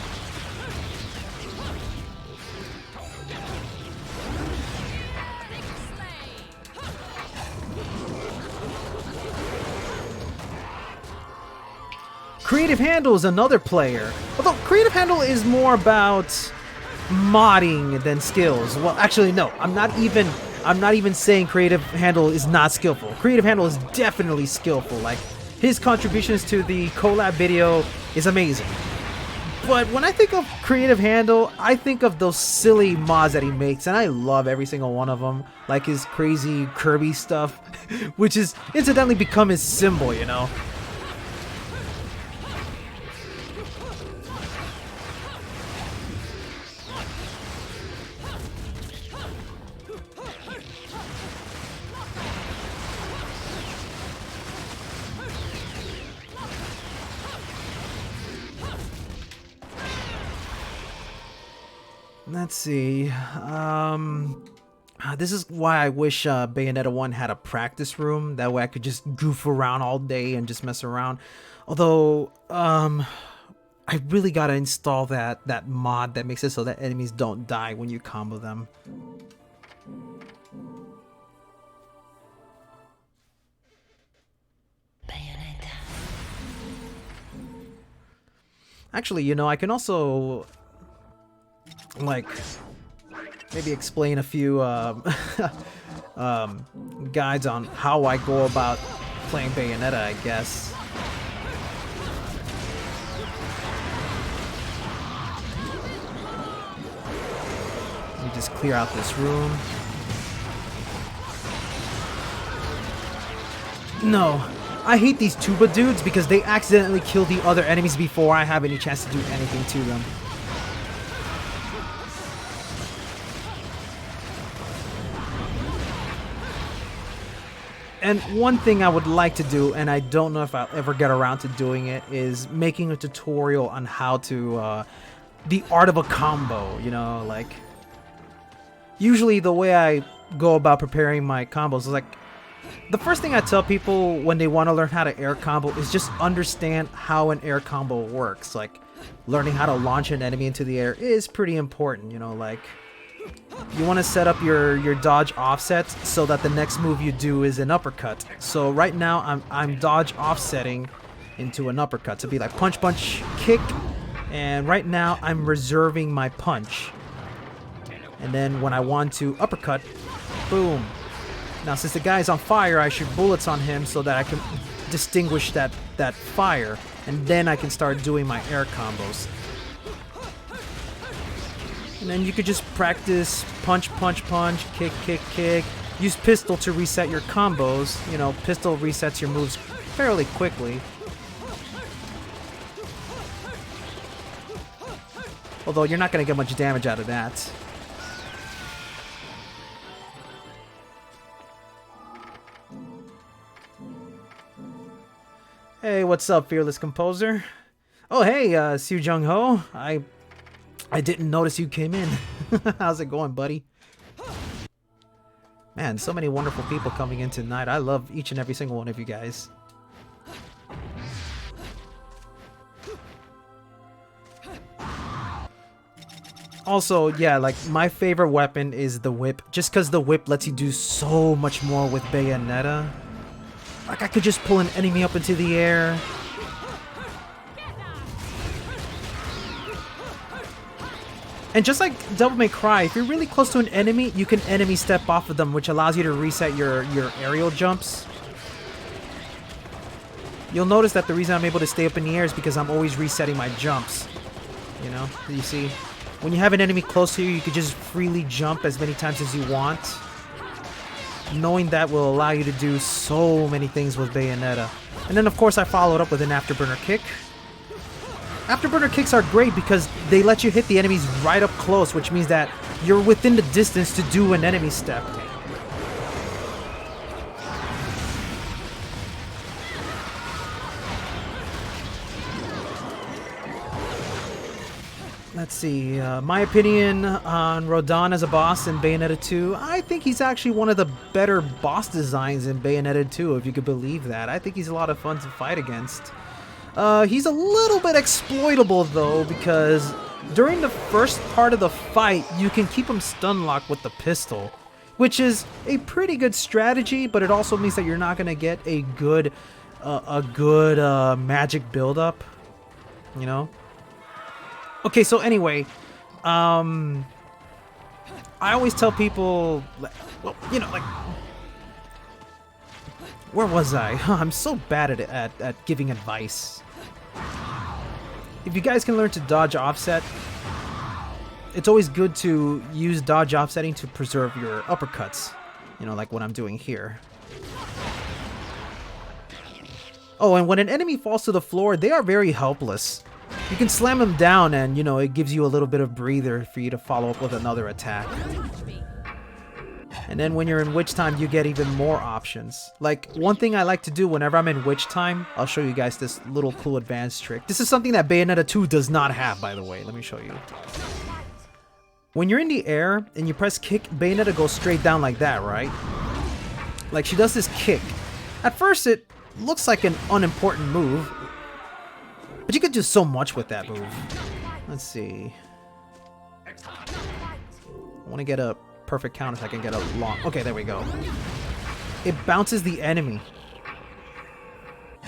Creative Handle is another player. Although Creative Handle is more about modding than skills. Well, actually, no. I'm not even saying Creative Handle is not skillful. Creative Handle is definitely skillful. Like, his contributions to the collab video is amazing. But when I think of Creative Handle, I think of those silly mods that he makes, and I love every single one of them. Like his crazy Kirby stuff, which has incidentally become his symbol, you know? Let's see. This is why I wish Bayonetta 1 had a practice room. That way I could just goof around all day and just mess around. Although, I really gotta install that mod that makes it so that enemies don't die when you combo them. Bayonetta. Actually, you know, I can also, like, maybe explain a few guides on how I go about playing Bayonetta, I guess. Let me just clear out this room. No, I hate these tuba dudes because they accidentally kill the other enemies before I have any chance to do anything to them. And one thing I would like to do, and I don't know if I'll ever get around to doing it, is making a tutorial on how to, the art of a combo, you know, like, usually the way I go about preparing my combos is like, the first thing I tell people when they want to learn how to air combo is just understand how an air combo works. Like, learning how to launch an enemy into the air is pretty important, you know, like, you want to set up your dodge offsets so that the next move you do is an uppercut. So right now I'm dodge offsetting into an uppercut to be like punch, punch, kick, and right now I'm reserving my punch. And then when I want to uppercut, boom. Now since the guy's on fire, I shoot bullets on him so that I can distinguish that fire, and then I can start doing my air combos. And then you could just practice punch, punch, punch, kick, kick, kick. Use pistol to reset your combos. You know, pistol resets your moves fairly quickly. Although you're not going to get much damage out of that. Hey, what's up, Fearless Composer? Oh, hey, Soo Jung Ho. I didn't notice you came in. How's it going, buddy? Man, so many wonderful people coming in tonight. I love each and every single one of you guys. Also, yeah, like, my favorite weapon is the whip. Just because the whip lets you do so much more with Bayonetta. Like, I could just pull an enemy up into the air. And just like Devil May Cry, if you're really close to an enemy, you can enemy step off of them, which allows you to reset your aerial jumps. You'll notice that the reason I'm able to stay up in the air is because I'm always resetting my jumps. You know, you see? When you have an enemy close to you, you can just freely jump as many times as you want. Knowing that will allow you to do so many things with Bayonetta. And then of course I followed up with an afterburner kick. Afterburner kicks are great because they let you hit the enemies right up close, which means that you're within the distance to do an enemy step. Let's see, my opinion on Rodin as a boss in Bayonetta 2, I think he's actually one of the better boss designs in Bayonetta 2, if you could believe that. I think he's a lot of fun to fight against. He's a little bit exploitable though, because during the first part of the fight, you can keep him stun locked with the pistol, which is a pretty good strategy, but it also means that you're not going to get a good magic buildup, you know? Okay, so anyway, I always tell people, well, you know, like, where was I? I'm so bad at giving advice. If you guys can learn to dodge offset, it's always good to use dodge offsetting to preserve your uppercuts. You know, like what I'm doing here. Oh, and when an enemy falls to the floor, they are very helpless. You can slam them down and, you know, it gives you a little bit of breather for you to follow up with another attack. And then when you're in Witch Time, you get even more options. Like, one thing I like to do whenever I'm in Witch Time, I'll show you guys this little cool advanced trick. This is something that Bayonetta 2 does not have, by the way. Let me show you. When you're in the air and you press kick, Bayonetta goes straight down like that, right? Like, she does this kick. At first, it looks like an unimportant move, but you could do so much with that move. Let's see. I want to get a perfect counter so I can get a long... Okay, there we go. It bounces the enemy.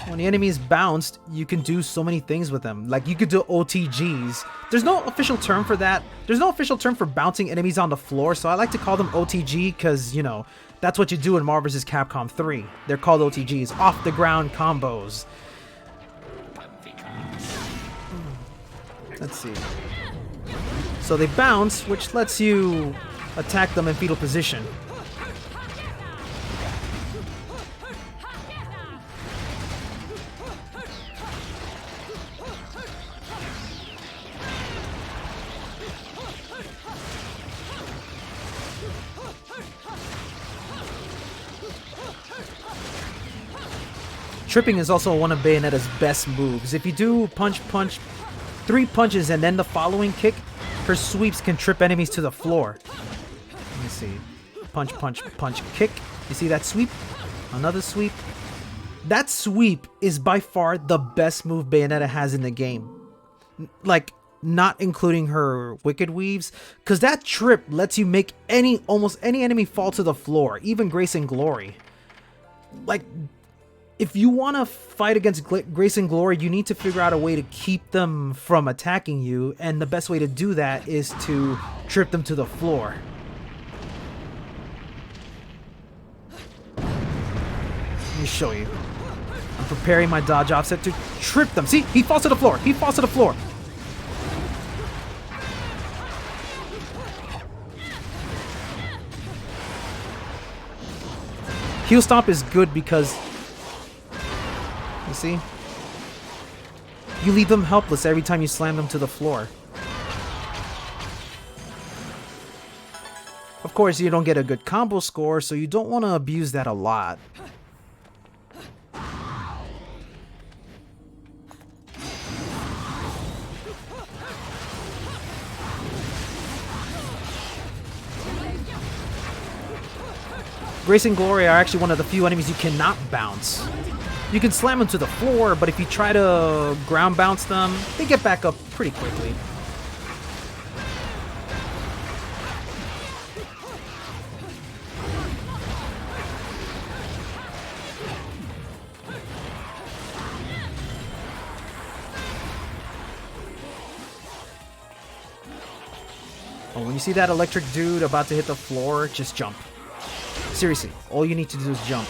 When the enemy is bounced, you can do so many things with them. Like, you could do OTGs. There's no official term for that. There's no official term for bouncing enemies on the floor, so I like to call them OTG because, you know, that's what you do in Marvel vs. Capcom 3. They're called OTGs, off-the-ground combos. Let's see. So they bounce, which lets you attack them in fetal position. Tripping is also one of Bayonetta's best moves. If you do punch, 3 punches and then the following kick, her sweeps can trip enemies to the floor. Let me see. Punch, kick. You see that sweep? Another sweep. That sweep is by far the best move Bayonetta has in the game. Like, not including her Wicked Weaves, because that trip lets you make almost any enemy fall to the floor, even Grace and Glory. Like, if you want to fight against Grace and Glory, you need to figure out a way to keep them from attacking you, and the best way to do that is to trip them to the floor. Let me show you. I'm preparing my dodge offset to trip them. See? He falls to the floor. He falls to the floor. Heel Stomp is good because... You see? You leave them helpless every time you slam them to the floor. Of course, you don't get a good combo score, so you don't want to abuse that a lot. Grace and Glory are actually one of the few enemies you cannot bounce. You can slam them to the floor, but if you try to ground bounce them, they get back up pretty quickly. Oh, when you see that electric dude about to hit the floor, just jump. Seriously, all you need to do is jump.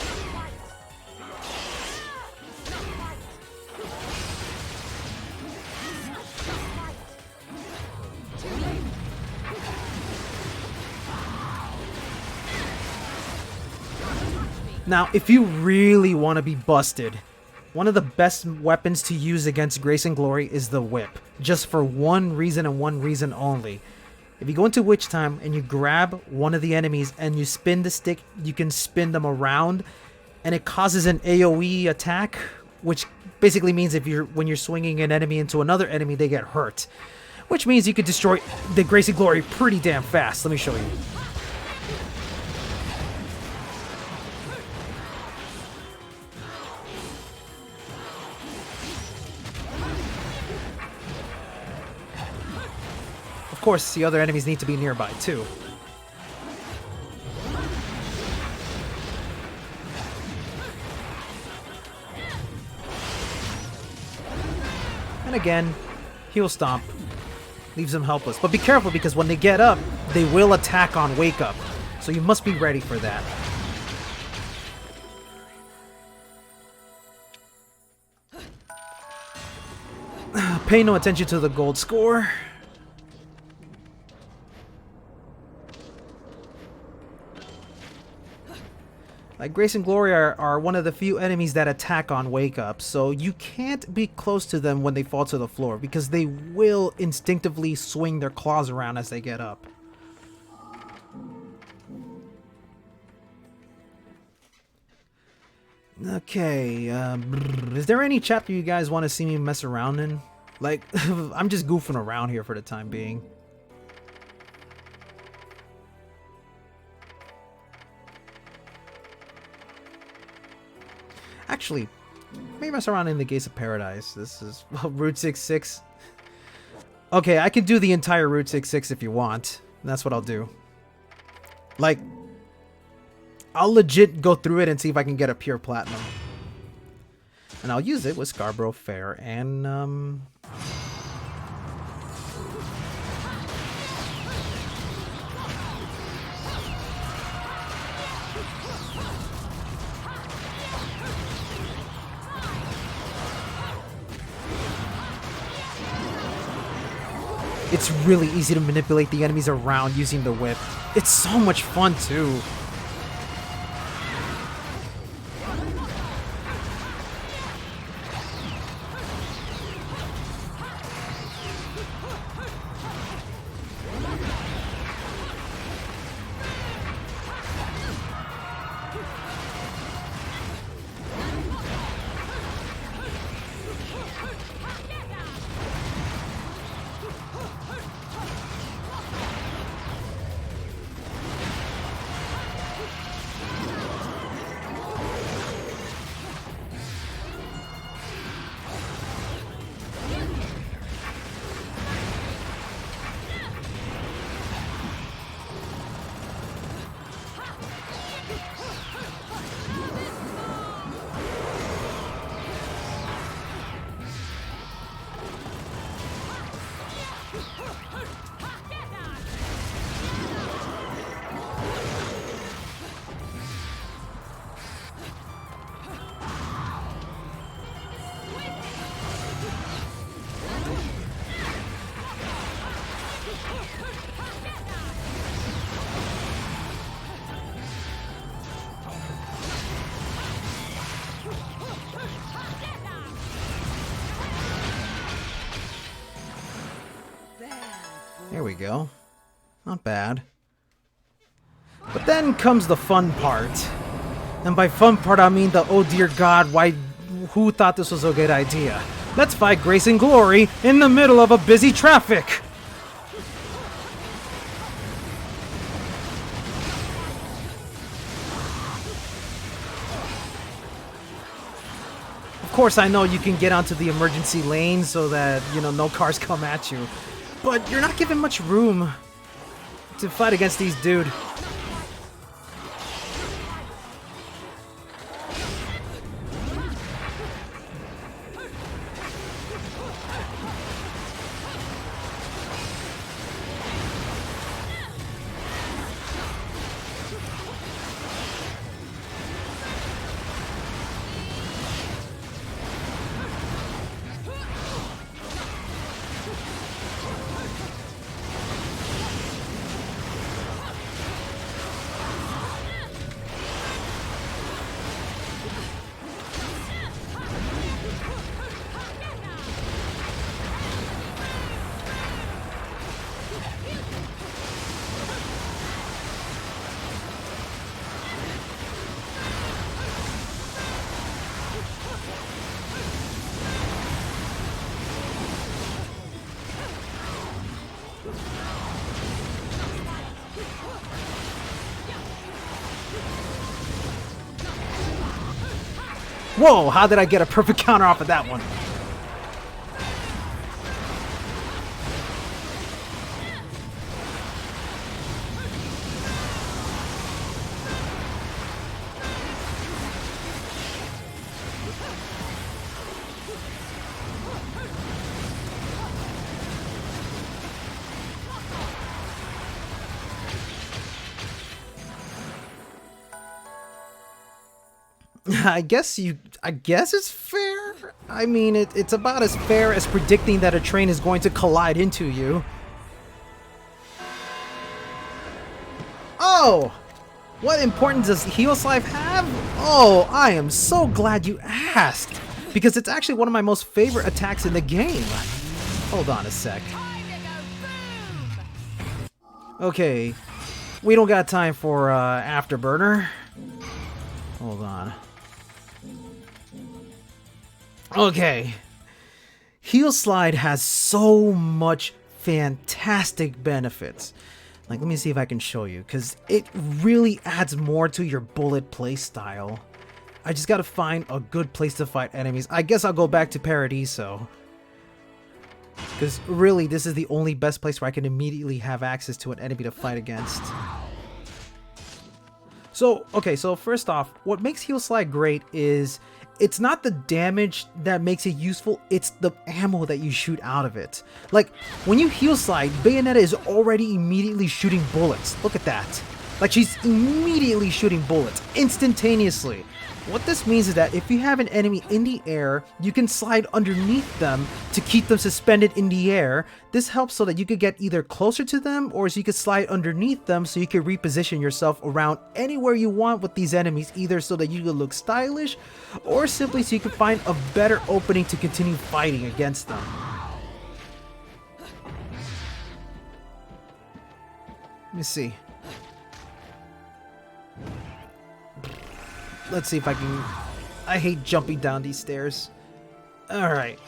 Now, if you really want to be busted, one of the best weapons to use against Grace and Glory is the whip. Just for one reason and one reason only. If you go into Witch Time and you grab one of the enemies and you spin the stick, you can spin them around and it causes an AoE attack, which basically means when you're swinging an enemy into another enemy, they get hurt. Which means you could destroy the Grace and Glory pretty damn fast. Let me show you. Of course, the other enemies need to be nearby, too. And again, Heel Stomp leaves them helpless. But be careful, because when they get up, they will attack on Wake Up. So you must be ready for that. Pay no attention to the gold score. Like, Grace and Glory are one of the few enemies that attack on Wake Up, so you can't be close to them when they fall to the floor, because they will instinctively swing their claws around as they get up. Okay, is there any chapter you guys want to see me mess around in? Like, I'm just goofing around here for the time being. Actually, maybe mess around in the Gates of Paradise. This is Route 66. Okay, I can do the entire Route 66 if you want. That's what I'll do. Like, I'll legit go through it and see if I can get a pure platinum. And I'll use it with Scarborough Fair and, it's really easy to manipulate the enemies around using the whip. It's so much fun, too. There we go. Not bad. But then comes the fun part. And by fun part, I mean the oh dear god, who thought this was a good idea? Let's fight Grace and Glory in the middle of a busy traffic! Of course, I know you can get onto the emergency lane so that, you know, no cars come at you. But you're not given much room to fight against these dude. Whoa, how did I get a perfect counter off of that one? I guess it's fair. I mean, it's about as fair as predicting that a train is going to collide into you. Oh! What importance does Heal's Life have? Oh, I am so glad you asked. Because it's actually one of my most favorite attacks in the game. Hold on a sec. Okay. We don't got time for Afterburner. Hold on. Okay. Heel Slide has so much fantastic benefits. Like, let me see if I can show you, because it really adds more to your bullet playstyle. I just gotta find a good place to fight enemies. I guess I'll go back to Paradiso. Because really, this is the only best place where I can immediately have access to an enemy to fight against. So, okay, so first off, what makes Heal Slide great is it's not the damage that makes it useful, it's the ammo that you shoot out of it. Like, when you Heal Slide, Bayonetta is already immediately shooting bullets. Look at that. Like, she's immediately shooting bullets, instantaneously. What this means is that if you have an enemy in the air, you can slide underneath them to keep them suspended in the air. This helps so that you could get either closer to them or so you could slide underneath them so you can reposition yourself around anywhere you want with these enemies, either so that you could look stylish or simply so you can find a better opening to continue fighting against them. Let me see. Let's see if I can... I hate jumping down these stairs. Alright.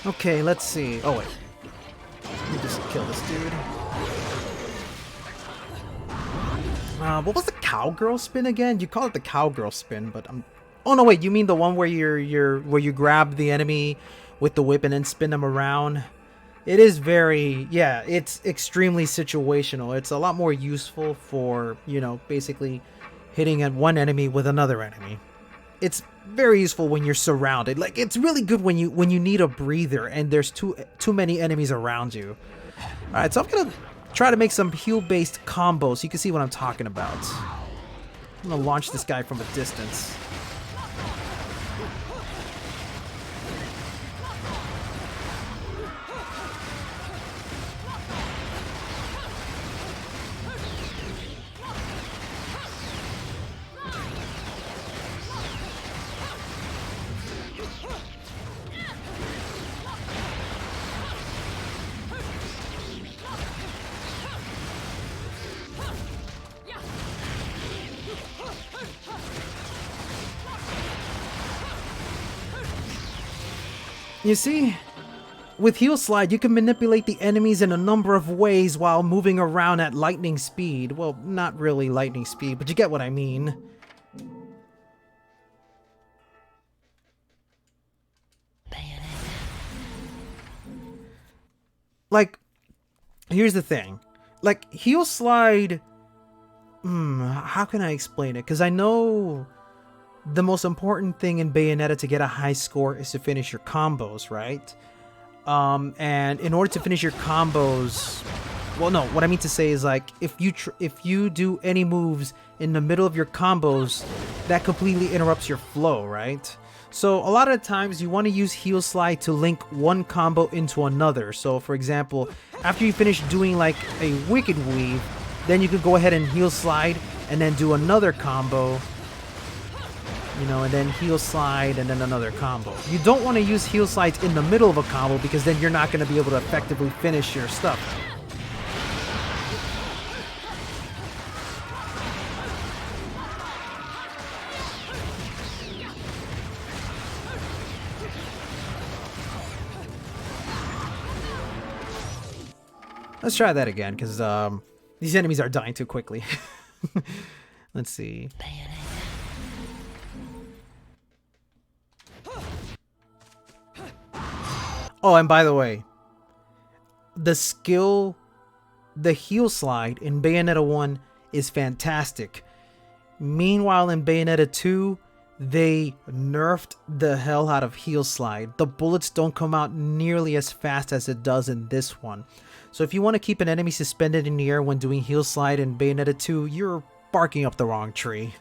Okay, let's see. Oh, wait. Let me just kill this dude. What was the cowgirl spin again? You call it the cowgirl spin, but I'm... Oh, no, wait. You mean the one where where you grab the enemy with the whip and then spin them around? It is very... Yeah, it's extremely situational. It's a lot more useful for, you know, basically hitting at one enemy with another enemy. It's very useful when you're surrounded. Like, it's really good when you need a breather and there's too many enemies around you. Alright, so I'm gonna try to make some heal-based combos so you can see what I'm talking about. I'm gonna launch this guy from a distance. You see, with Heal Slide, you can manipulate the enemies in a number of ways while moving around at lightning speed. Well, not really lightning speed, but you get what I mean. Like, here's the thing. Like, Heal Slide... how can I explain it? Because I know... the most important thing in Bayonetta to get a high score is to finish your combos, right? And in order to finish your combos, well, no, what I mean to say is, like, if you do any moves in the middle of your combos, that completely interrupts your flow, right? So a lot of times you want to use Heal Slide to link one combo into another. So for example, after you finish doing like a Wicked Weave, then you can go ahead and Heal Slide and then do another combo. You know, and then Heal Slide, and then another combo. You don't want to use Heal Slides in the middle of a combo because then you're not going to be able to effectively finish your stuff. Let's try that again, because these enemies are dying too quickly. Let's see. Oh, and by the way, the Heal Slide in Bayonetta 1 is fantastic. Meanwhile, in Bayonetta 2, they nerfed the hell out of Heal Slide. The bullets don't come out nearly as fast as it does in this one. So if you want to keep an enemy suspended in the air when doing Heal Slide in Bayonetta 2, you're barking up the wrong tree.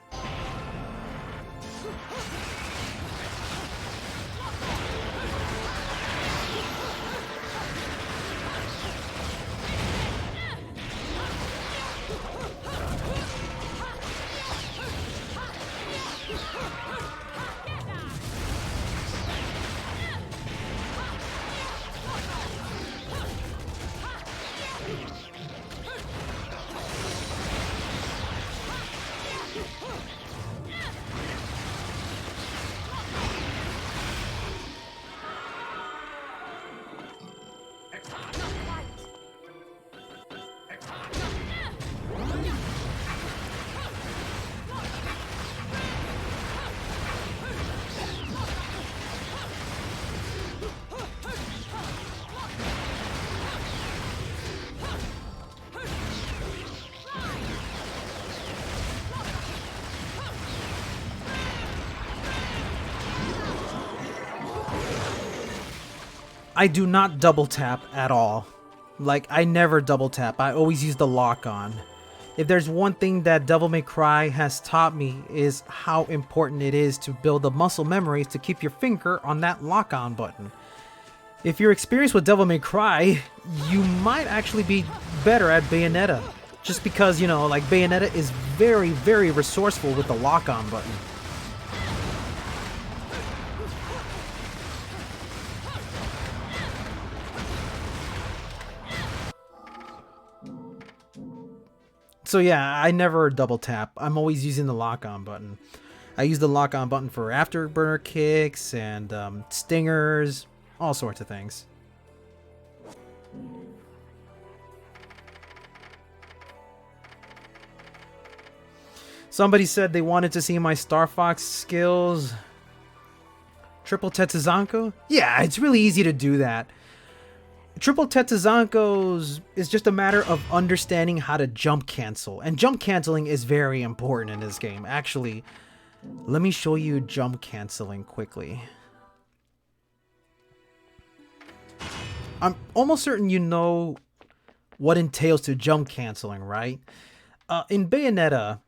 I do not double tap at all. Like, I never double tap. I always use the lock on. If there's one thing that Devil May Cry has taught me is how important it is to build the muscle memories to keep your finger on that lock on button. If you're experienced with Devil May Cry, you might actually be better at Bayonetta. Just because, you know, like Bayonetta is very, very resourceful with the lock on button. So yeah, I never double tap. I'm always using the lock-on button. I use the lock-on button for afterburner kicks and stingers, all sorts of things. Somebody said they wanted to see my Star Fox skills. Triple Tetsuzanko? Yeah, it's really easy to do that. Triple Tetsuzanko's is just a matter of understanding how to jump cancel. And jump canceling is very important in this game. Actually, let me show you jump canceling quickly. I'm almost certain you know what entails to jump canceling, right? In Bayonetta,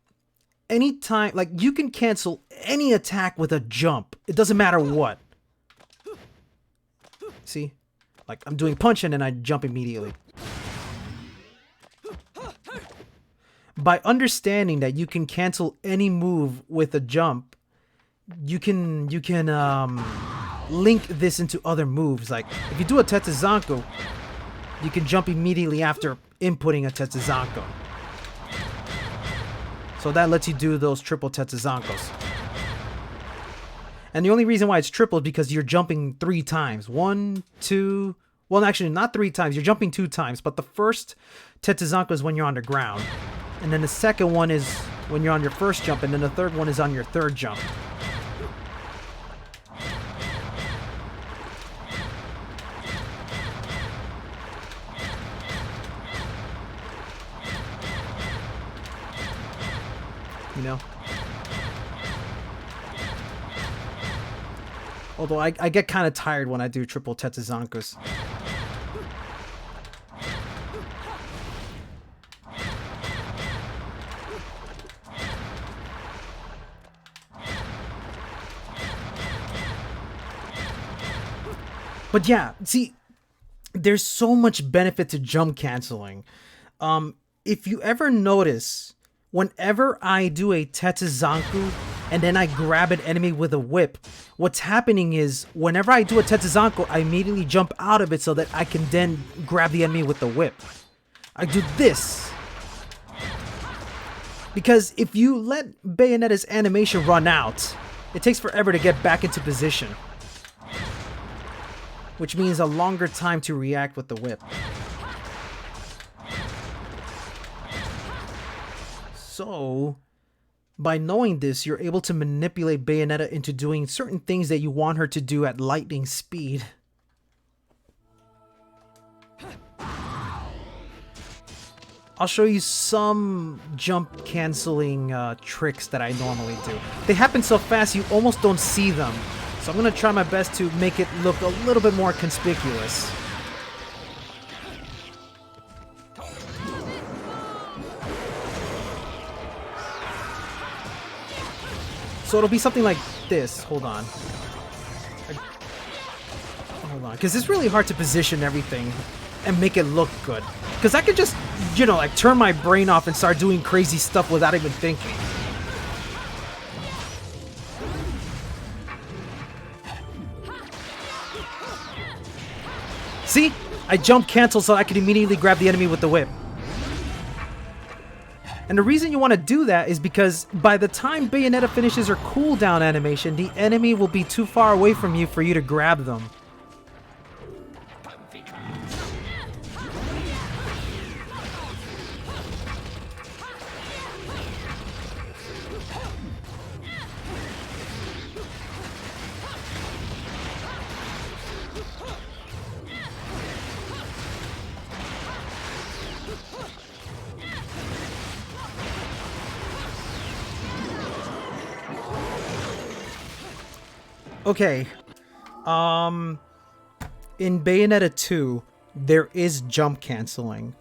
anytime, like, you can cancel any attack with a jump. It doesn't matter what. See? Like, I'm doing punch and then I jump immediately. By understanding that you can cancel any move with a jump, you can link this into other moves. Like, if you do a Tetsuzanko, you can jump immediately after inputting a Tetsuzanko. So that lets you do those triple Tetsuzankos. And the only reason why it's triple is because you're jumping 3 times. 1, 2... Well, actually, not 3 times. You're jumping 2 times. But the first Tetsuzanko is when you're on the ground. And then the second one is when you're on your first jump. And then the third one is on your third jump. You know? Although I get kind of tired when I do triple Tetsuzankos. But yeah, see, there's so much benefit to jump canceling. If you ever notice, whenever I do a Tetsuzanko and then I grab an enemy with a whip, what's happening is whenever I do a Tetsuzanko, I immediately jump out of it so that I can then grab the enemy with the whip. I do this. Because if you let Bayonetta's animation run out, it takes forever to get back into position. Which means a longer time to react with the whip. So, by knowing this, you're able to manipulate Bayonetta into doing certain things that you want her to do at lightning speed. I'll show you some jump canceling tricks that I normally do. They happen so fast you almost don't see them. So I'm going to try my best to make it look a little bit more conspicuous. So it'll be something like this. Hold on. Hold on. Because it's really hard to position everything and make it look good. Because I could just, you know, like turn my brain off and start doing crazy stuff without even thinking. See? I jump cancel so I can immediately grab the enemy with the whip. And the reason you want to do that is because by the time Bayonetta finishes her cooldown animation, the enemy will be too far away from you for you to grab them. Okay. In Bayonetta 2, there is jump canceling.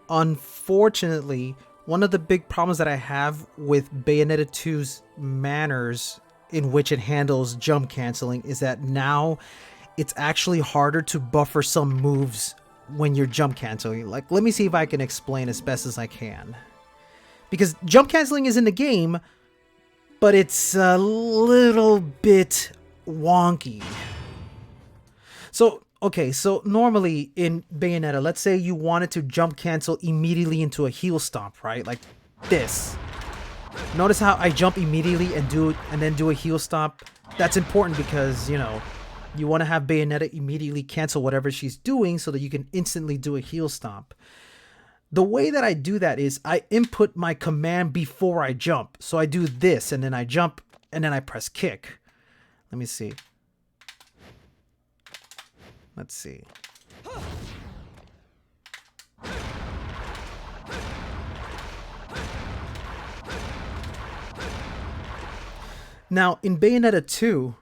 Unfortunately, one of the big problems that I have with Bayonetta 2's manners in which it handles jump canceling is that now it's actually harder to buffer some moves when you're jump canceling. Like, let me see if I can explain as best as I can. Because jump canceling is in the game, but it's a little bit wonky. So, okay, so normally in Bayonetta, let's say you wanted to jump cancel immediately into a heel stomp, right? Like this. Notice how I jump immediately and then do a heel stomp? That's important because, you know, you want to have Bayonetta immediately cancel whatever she's doing so that you can instantly do a heel stomp. The way that I do that is I input my command before I jump. So I do this and then I jump and then I press kick. Let me see. Let's see. Now, in Bayonetta 2,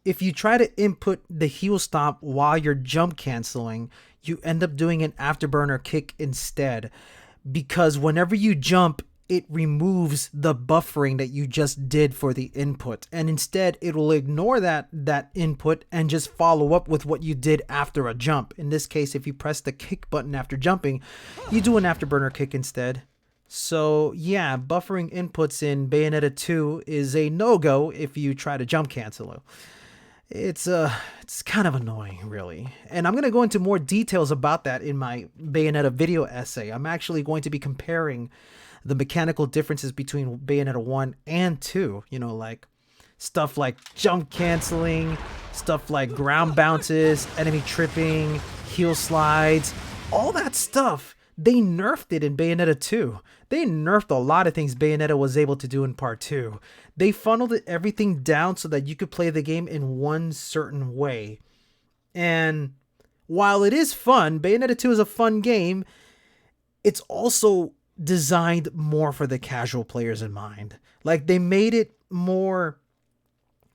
if you try to input the heel stomp while you're jump canceling, you end up doing an afterburner kick instead. Because whenever you jump, it removes the buffering that you just did for the input, and instead it will ignore that input and just follow up with what you did after a jump. In this case, if you press the kick button after jumping, you do an afterburner kick instead. So yeah, buffering inputs in Bayonetta 2 is a no-go if you try to jump cancel. It's kind of annoying, really. And I'm going to go into more details about that in my Bayonetta video essay. I'm actually going to be comparing the mechanical differences between Bayonetta 1 and 2, you know, like stuff like jump canceling, stuff like ground bounces, enemy tripping, heel slides, all that stuff. They nerfed it in Bayonetta 2. They nerfed a lot of things Bayonetta was able to do in part 2. They funneled everything down so that you could play the game in one certain way. And while it is fun, Bayonetta 2 is a fun game, it's also designed more for the casual players in mind. Like, they made it more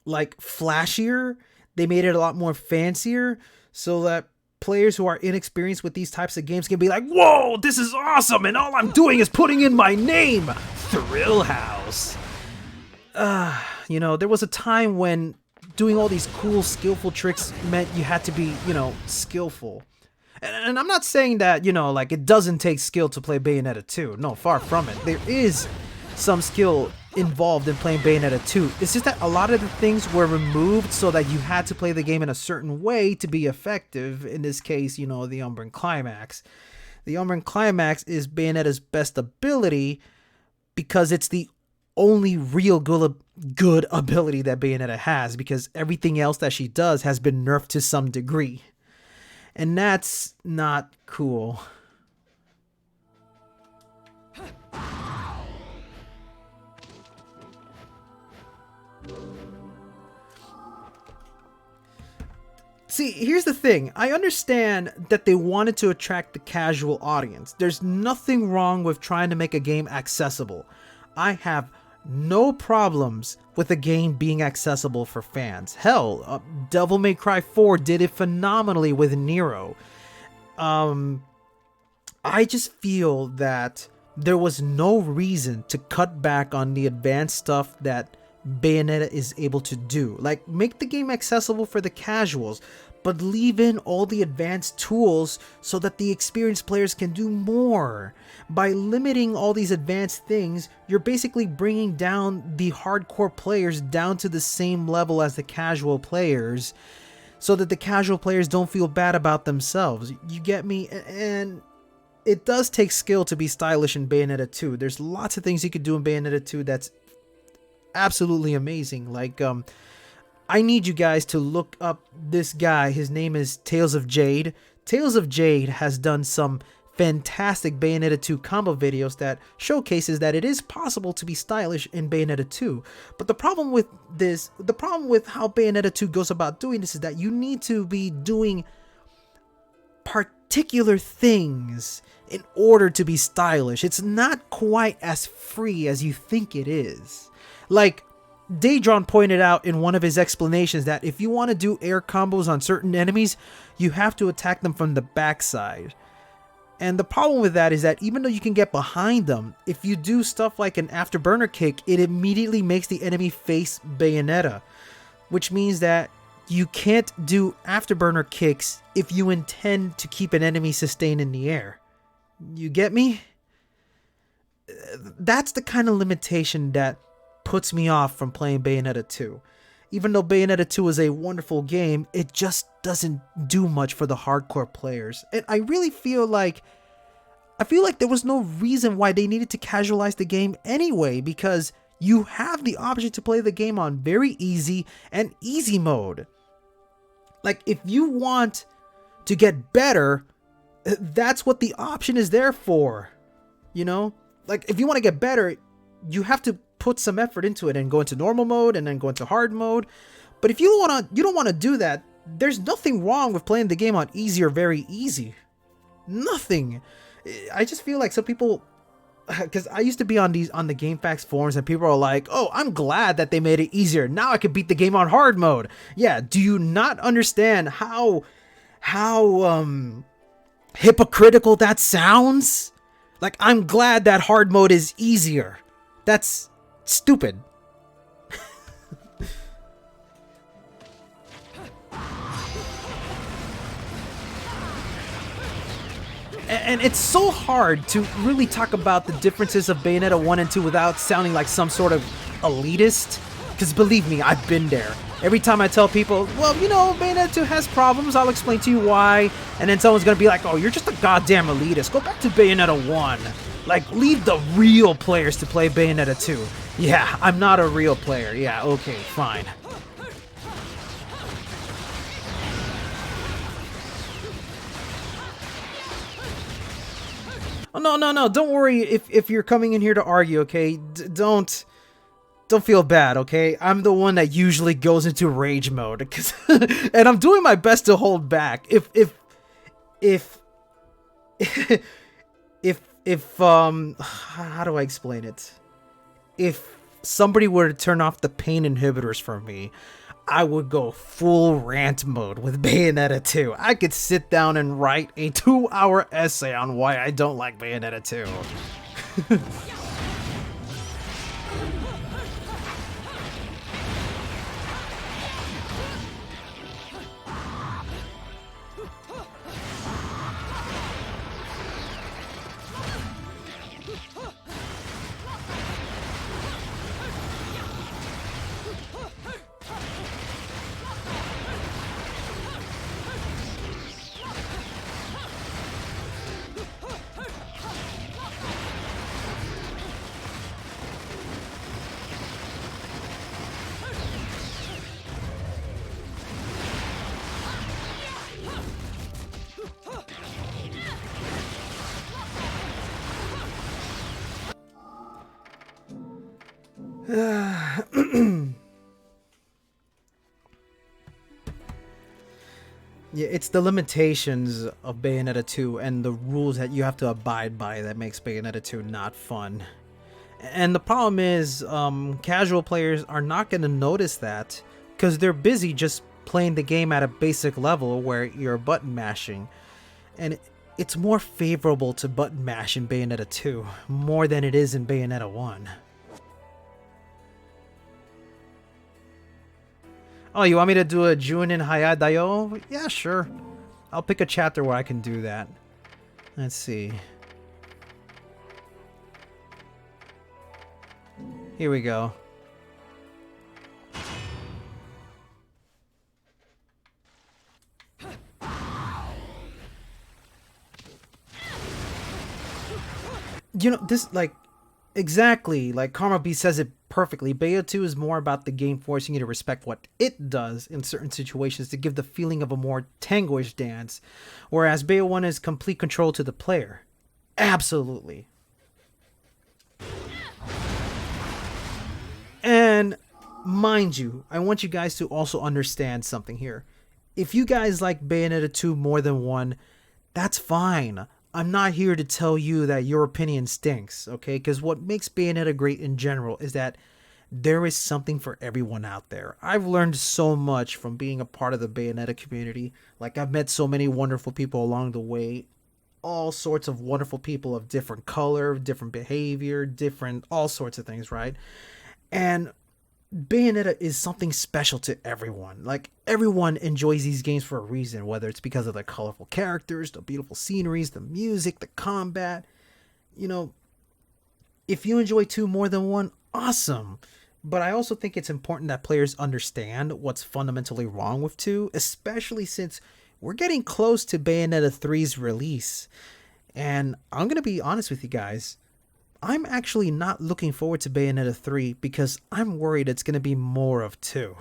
like flashier. They made it a lot more fancier so that players who are inexperienced with these types of games can be like, whoa, this is awesome, and all I'm doing is putting in my name, Thrill House. You know, there was a time when doing all these cool, skillful tricks meant you had to be, you know, skillful. And I'm not saying that, you know, like, it doesn't take skill to play Bayonetta 2. No, far from it. There is some skill involved in playing Bayonetta 2. It's just that a lot of the things were removed so that you had to play the game in a certain way to be effective. In this case, you know, the Umbran Climax. The Umbran Climax is Bayonetta's best ability because it's the only real good ability that Bayonetta has, because everything else that she does has been nerfed to some degree. And that's not cool. See, here's the thing. I understand that they wanted to attract the casual audience. There's nothing wrong with trying to make a game accessible. I have no problems with a game being accessible for fans. Hell, Devil May Cry 4 did it phenomenally with Nero. I just feel that there was no reason to cut back on the advanced stuff that Bayonetta is able to do. Like, make the game accessible for the casuals, but leave in all the advanced tools so that the experienced players can do more. By limiting all these advanced things, you're basically bringing down the hardcore players down to the same level as the casual players, so that the casual players don't feel bad about themselves. You get me? And it does take skill to be stylish in Bayonetta 2. There's lots of things you could do in Bayonetta 2 that's absolutely amazing. Like, I need you guys to look up this guy. His name is Tales of Jade. Tales of Jade has done some fantastic Bayonetta 2 combo videos that showcases that it is possible to be stylish in Bayonetta 2. But the problem with how Bayonetta 2 goes about doing this is that you need to be doing particular things in order to be stylish. It's not quite as free as you think it is. Like, Daedron pointed out in one of his explanations that if you want to do air combos on certain enemies, you have to attack them from the backside. And the problem with that is that even though you can get behind them, if you do stuff like an afterburner kick, it immediately makes the enemy face Bayonetta, which means that you can't do afterburner kicks if you intend to keep an enemy sustained in the air. You get me? That's the kind of limitation that puts me off from playing Bayonetta 2. Even though Bayonetta 2 is a wonderful game, it just doesn't do much for the hardcore players. And I really feel like there was no reason why they needed to casualize the game anyway, because you have the option to play the game on very easy and easy mode. Like, if you want to get better, that's what the option is there for. You know? Like, if you want to get better, you have to put some effort into it and go into normal mode and then go into hard mode. But if you don't want to do that, there's nothing wrong with playing the game on easy or very easy. Nothing. I just feel like some people, because I used to be on the GameFAQs forums and people are like, oh, I'm glad that they made it easier. Now I can beat the game on hard mode. Yeah, do you not understand how hypocritical that sounds? Like, I'm glad that hard mode is easier. That's stupid. And it's so hard to really talk about the differences of Bayonetta 1 and 2 without sounding like some sort of elitist. Because believe me, I've been there. Every time I tell people, well, you know, Bayonetta 2 has problems, I'll explain to you why. And then someone's going to be like, oh, you're just a goddamn elitist. Go back to Bayonetta 1. Like, leave the real players to play Bayonetta 2. Yeah, I'm not a real player. Yeah, okay, fine. Oh, no, don't worry if you're coming in here to argue, okay? Don't feel bad, okay? I'm the one that usually goes into rage mode, and I'm doing my best to hold back. How do I explain it? If somebody were to turn off the pain inhibitors for me, I would go full rant mode with Bayonetta 2. I could sit down and write a 2-hour essay on why I don't like Bayonetta 2. Yeah, it's the limitations of Bayonetta 2 and the rules that you have to abide by that makes Bayonetta 2 not fun. And the problem is, casual players are not going to notice that because they're busy just playing the game at a basic level where you're button mashing. And it's more favorable to button mash in Bayonetta 2 more than it is in Bayonetta 1. Oh, you want me to do a Jeanne hiatus? Yeah, sure. I'll pick a chapter where I can do that. Let's see. Here we go. You know, this, like, exactly, like Karma B says it perfectly. Bayonetta 2 is more about the game forcing you to respect what it does in certain situations to give the feeling of a more tangoish dance, whereas Bayonetta 1 is complete control to the player. Absolutely. And mind you, I want you guys to also understand something here. If you guys like Bayonetta 2 more than 1, that's fine. I'm not here to tell you that your opinion stinks, okay? Because what makes Bayonetta great in general is that there is something for everyone out there. I've learned so much from being a part of the Bayonetta community. Like, I've met so many wonderful people along the way. All sorts of wonderful people of different color, different behavior, different all sorts of things, right? And Bayonetta is something special to everyone. Like, everyone enjoys these games for a reason, whether it's because of the colorful characters, the beautiful sceneries, the music, the combat. You know, if you enjoy two more than one, awesome. But I also think it's important that players understand what's fundamentally wrong with 2, especially since we're getting close to Bayonetta 3's release. And I'm going to be honest with you guys. I'm actually not looking forward to Bayonetta 3 because I'm worried it's going to be more of 2.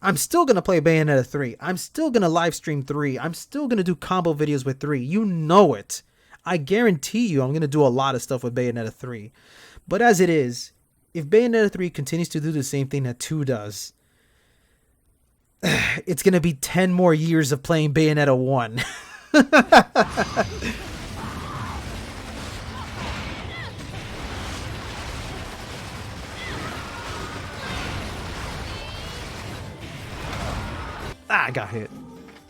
I'm still going to play Bayonetta 3. I'm still going to live stream 3. I'm still going to do combo videos with 3. You know it. I guarantee you I'm going to do a lot of stuff with Bayonetta 3. But as it is, if Bayonetta 3 continues to do the same thing that 2 does, it's going to be 10 more years of playing Bayonetta 1. I got hit.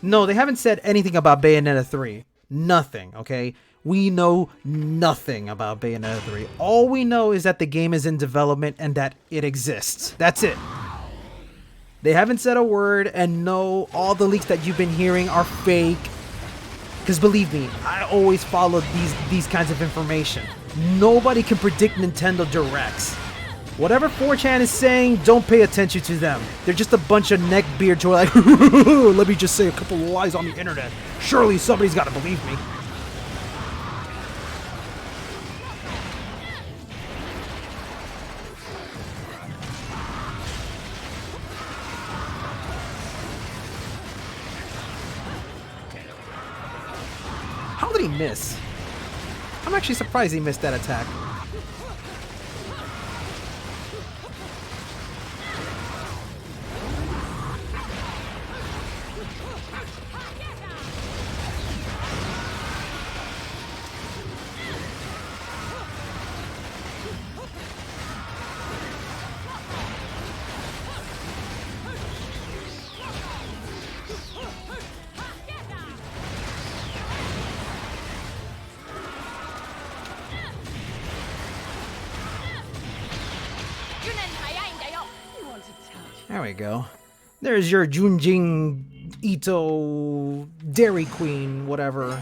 No, they haven't said anything about Bayonetta 3. Nothing, okay? We know nothing about Bayonetta 3. All we know is that the game is in development and that it exists. That's it. They haven't said a word, and no, all the leaks that you've been hearing are fake. Because believe me, I always follow these kinds of information. Nobody can predict Nintendo Directs. Whatever 4chan is saying, don't pay attention to them. They're just a bunch of neckbeards who are like, let me just say a couple of lies on the internet. Surely somebody's got to believe me. How did he miss? I'm actually surprised he missed that attack. There we go. There's your Junjin Ito Dairy Queen, whatever.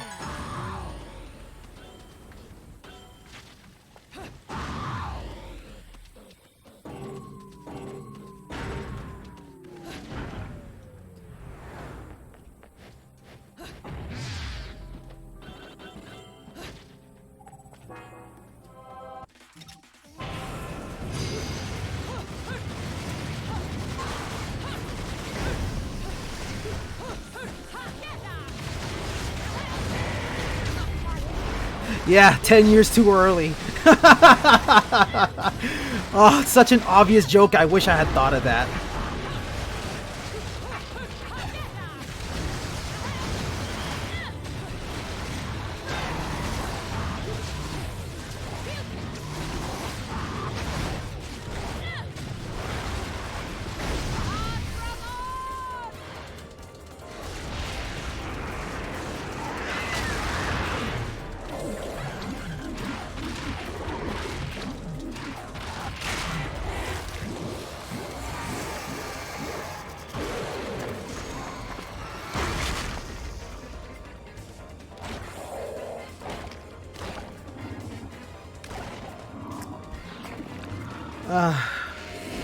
Yeah, 10 years too early. Oh, it's such an obvious joke. I wish I had thought of that.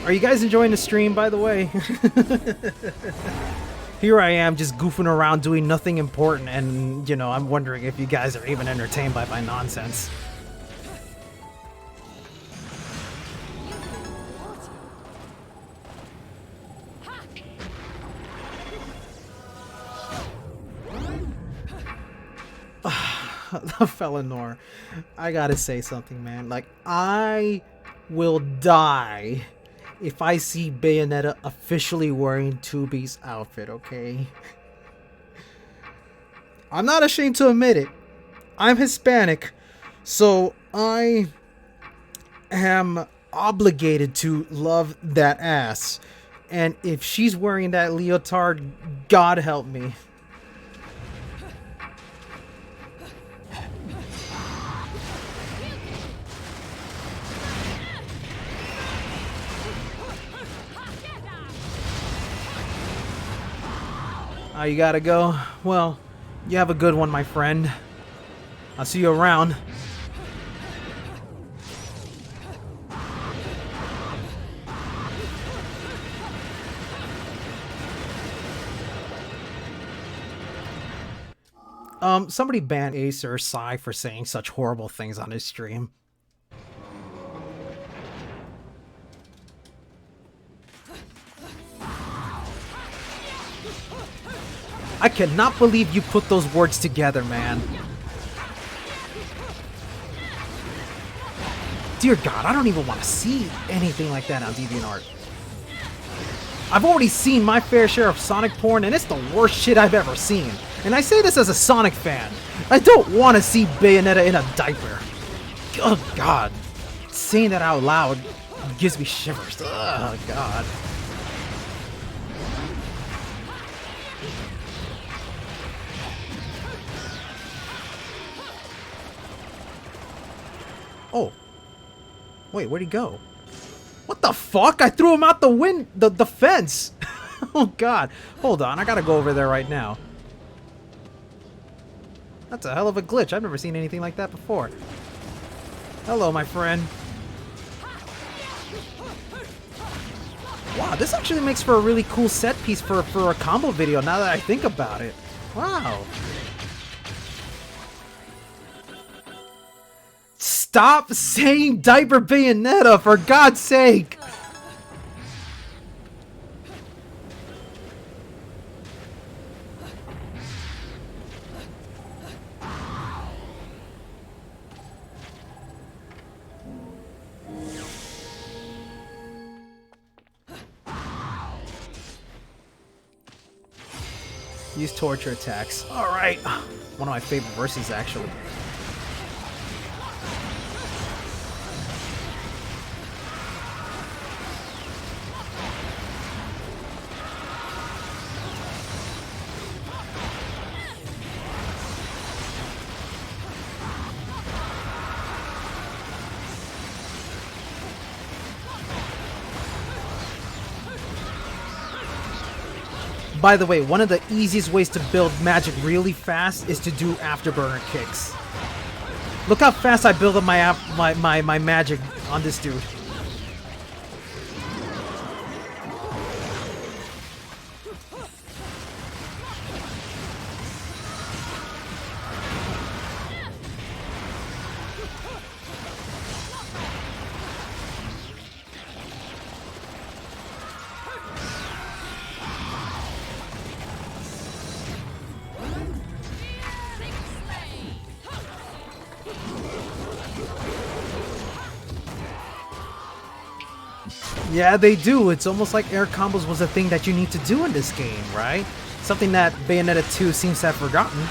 Are you guys enjoying the stream, by the way? Here I am just goofing around doing nothing important, and, you know, I'm wondering if you guys are even entertained by my nonsense. The Felinor. I gotta say something, man. Like, I will die if I see Bayonetta officially wearing 2B's outfit, okay? I'm not ashamed to admit it. I'm Hispanic, so I am obligated to love that ass. And if she's wearing that leotard, God help me. Oh, you gotta go? Well, you have a good one, my friend. I'll see you around. Somebody banned Ace or Psy for saying such horrible things on his stream. I cannot believe you put those words together, man. Dear God, I don't even want to see anything like that on DeviantArt. I've already seen my fair share of Sonic porn, and it's the worst shit I've ever seen. And I say this as a Sonic fan. I don't want to see Bayonetta in a diaper. Oh God. Saying that out loud gives me shivers. Oh God. Oh. Wait, where'd he go? What the fuck? I threw him out the fence. Oh God. Hold on, I gotta go over there right now. That's a hell of a glitch. I've never seen anything like that before. Hello, my friend. Wow, this actually makes for a really cool set piece for a combo video now that I think about it. Wow. Stop saying diaper Bayonetta, for God's sake! Use torture attacks. Alright. One of my favorite verses, actually. By the way, one of the easiest ways to build magic really fast is to do afterburner kicks. Look how fast I build up my magic on this dude. Yeah, they do. It's almost like air combos was a thing that you need to do in this game, right? Something that Bayonetta 2 seems to have forgotten.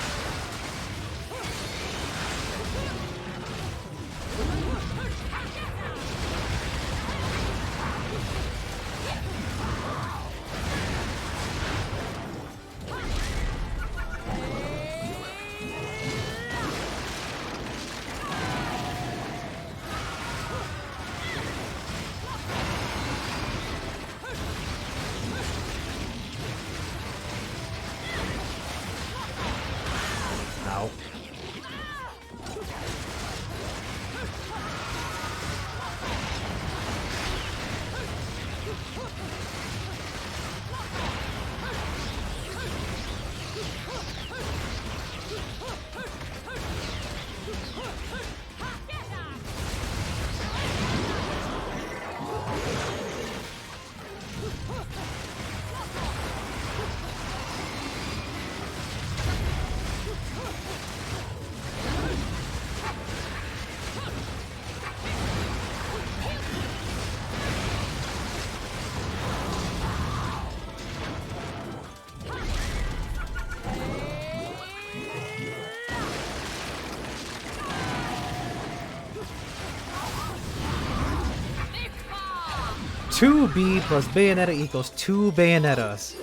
2B plus Bayonetta equals 2 Bayonettas.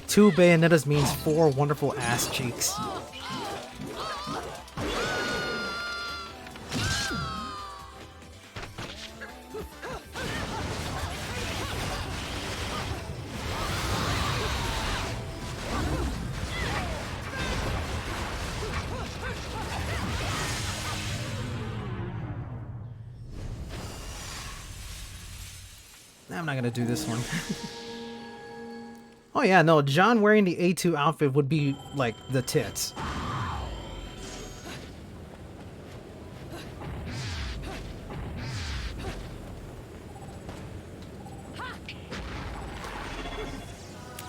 2 Bayonettas means 4 wonderful ass cheeks. I'm not gonna do this one. Oh yeah, no, Jeanne wearing the A2 outfit would be like the tits.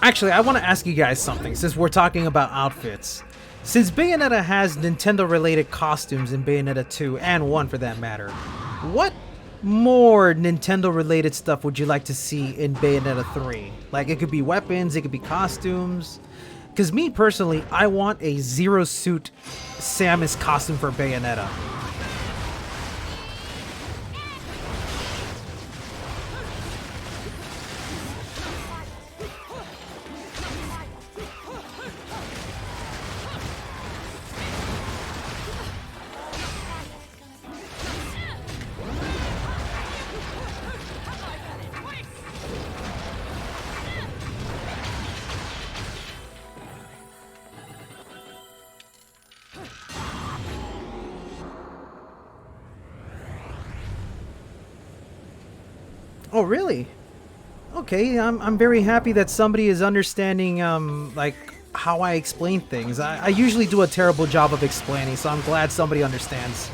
Actually, I want to ask you guys something since we're talking about outfits. Since Bayonetta has Nintendo-related costumes in Bayonetta 2 and 1 for that matter, what more Nintendo-related stuff would you like to see in Bayonetta 3? Like, it could be weapons, it could be costumes. Because me, personally, I want a Zero-Suit Samus costume for Bayonetta. Oh, really? Okay, I'm very happy that somebody is understanding, like, how I explain things. I usually do a terrible job of explaining, so I'm glad somebody understands.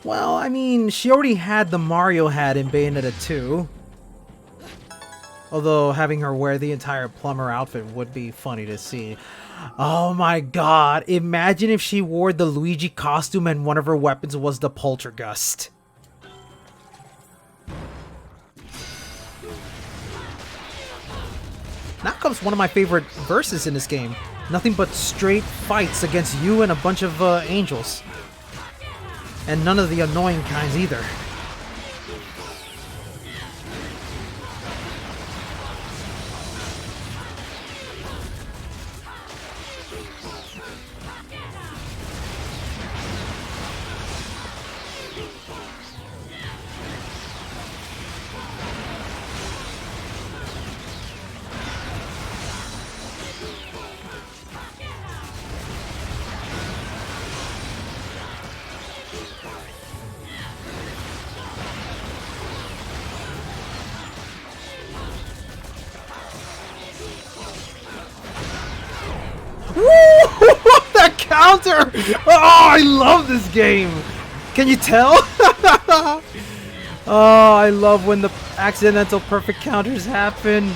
Well, I mean, she already had the Mario hat in Bayonetta 2. Although having her wear the entire plumber outfit would be funny to see. Oh my god, imagine if she wore the Luigi costume and one of her weapons was the Poltergust. Now comes one of my favorite verses in this game. Nothing but straight fights against you and a bunch of angels. And none of the annoying kinds either. That counter! Oh, I love this game! Can you tell? Oh, I love when the accidental perfect counters happen.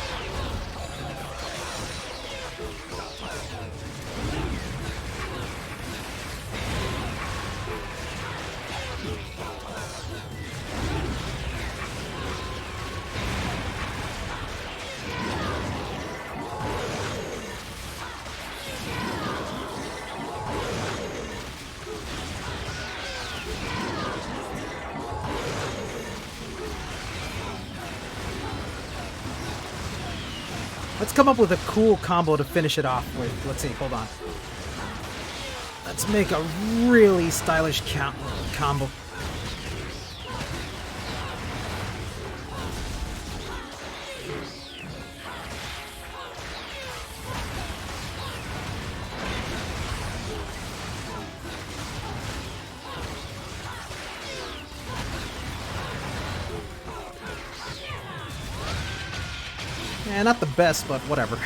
Let's come up with a cool combo to finish it off with. Let's see, hold on. Let's make a really stylish combo. not the best, but whatever.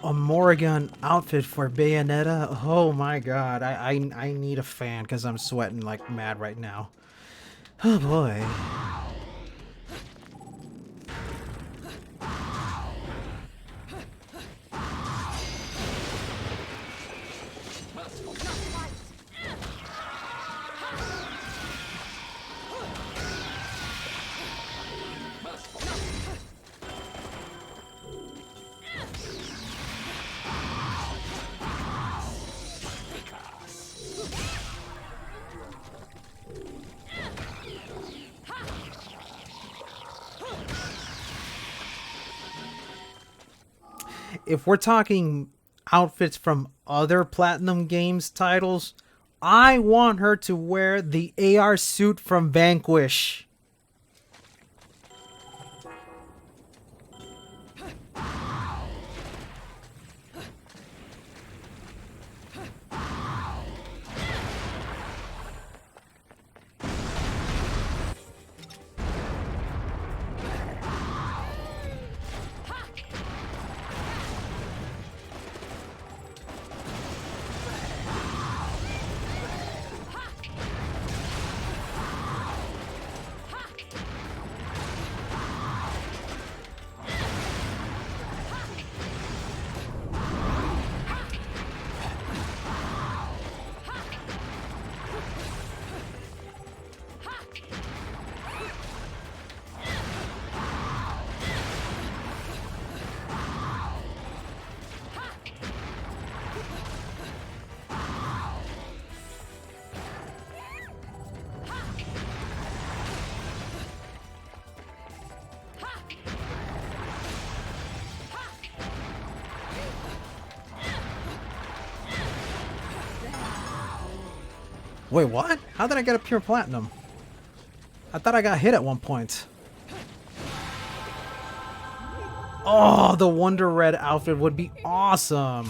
A Morrigan outfit for Bayonetta. Oh my god, I need a fan because I'm sweating like mad right now. Oh boy. If we're talking outfits from other Platinum Games titles, I want her to wear the AR suit from Vanquish. Wait, what? How did I get a pure platinum? I thought I got hit at one point. Oh, the Wonder Red outfit would be awesome.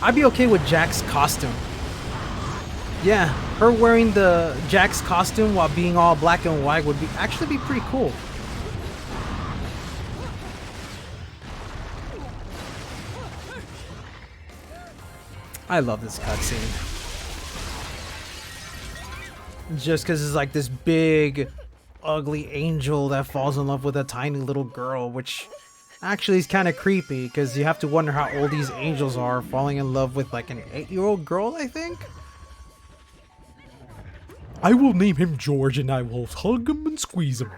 I'd be okay with Jack's costume. Yeah, her wearing the Jack's costume while being all black and white would actually be pretty cool. I love this cutscene. Just because it's like this big, ugly angel that falls in love with a tiny little girl, which actually is kind of creepy because you have to wonder how old these angels are falling in love with like an 8-year-old girl, I think. I will name him George and I will hug him and squeeze him.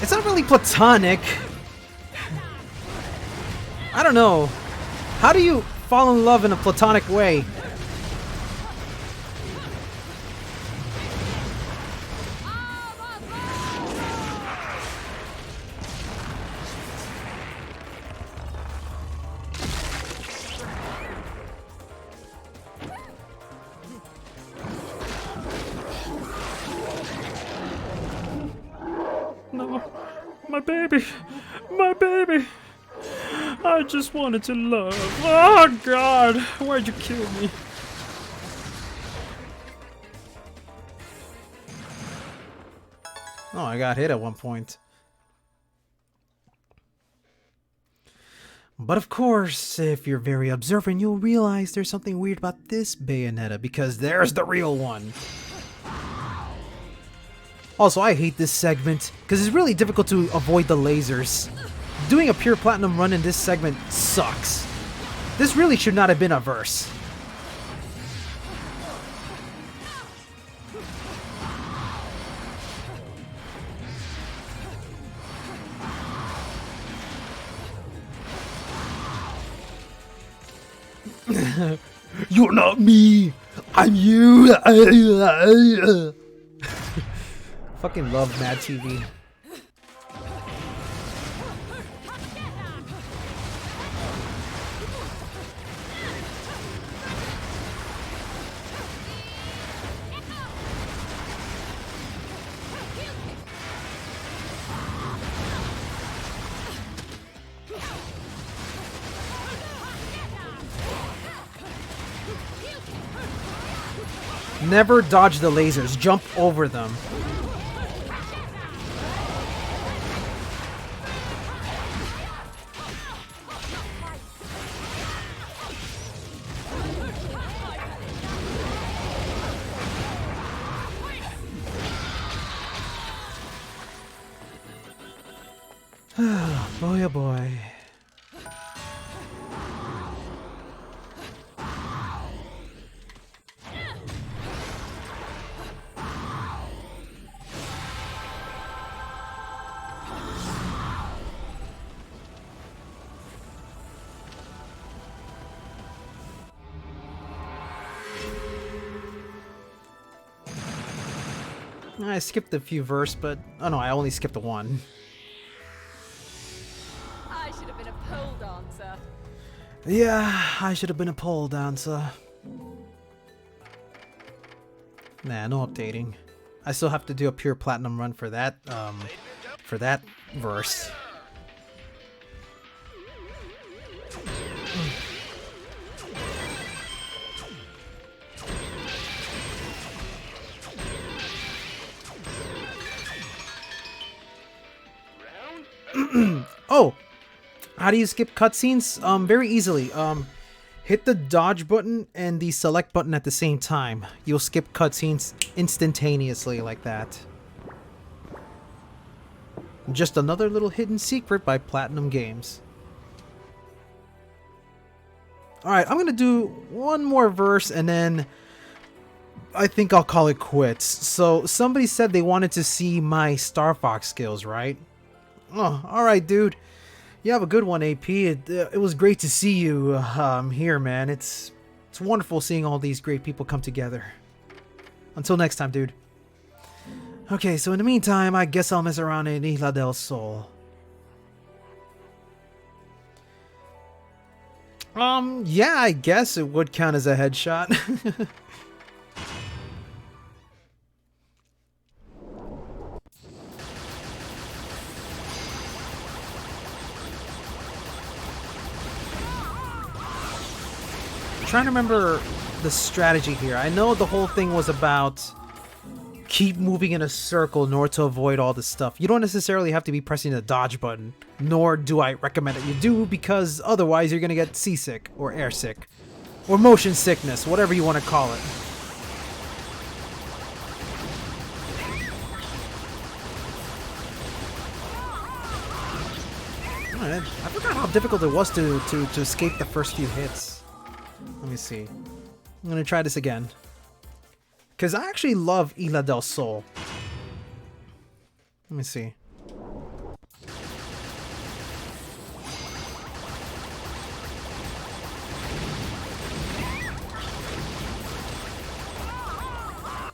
It's not really platonic. I don't know. How do you fall in love in a platonic way? No, my baby, my baby. I just wanted to love. Oh God, why'd you kill me? Oh, I got hit at one point. But of course, if you're very observant, you'll realize there's something weird about this Bayonetta, because there's the real one. Also, I hate this segment, because it's really difficult to avoid the lasers. Doing a pure platinum run in this segment sucks. This really should not have been a verse. You're not me. I'm you. Fucking love Mad TV. Never dodge the lasers, jump over them. Boy, oh boy. I skipped a few verses, but oh no, I only skipped the one. I should have been a pole dancer. Yeah, I should have been a pole dancer. Nah, no updating. I still have to do a pure platinum run for that verse. Oh, how do you skip cutscenes? Very easily. Hit the dodge button and the select button at the same time. You'll skip cutscenes instantaneously like that. Just another little hidden secret by PlatinumGames. Alright, I'm gonna do one more verse and then I think I'll call it quits. So, somebody said they wanted to see my Star Fox skills, right? Oh, alright, dude. You have a good one, AP. It was great to see you here, man. It's wonderful seeing all these great people come together. Until next time, dude. Okay, so in the meantime, I guess I'll mess around in Isla del Sol. Yeah, I guess it would count as a headshot. Trying to remember the strategy here. I know the whole thing was about keep moving in a circle in order to avoid all this stuff. You don't necessarily have to be pressing the dodge button, nor do I recommend that you do, because otherwise you're gonna get seasick or airsick or motion sickness, whatever you want to call it. I forgot how difficult it was to escape the first few hits. Let me see. I'm gonna try this again. Because I actually love Isla del Sol. Let me see.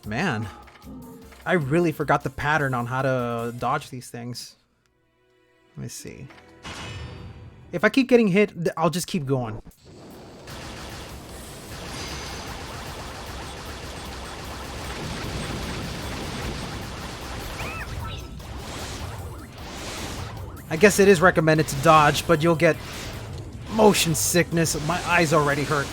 Man. I really forgot the pattern on how to dodge these things. Let me see. If I keep getting hit, I'll just keep going. I guess it is recommended to dodge, but you'll get motion sickness. My eyes already hurt.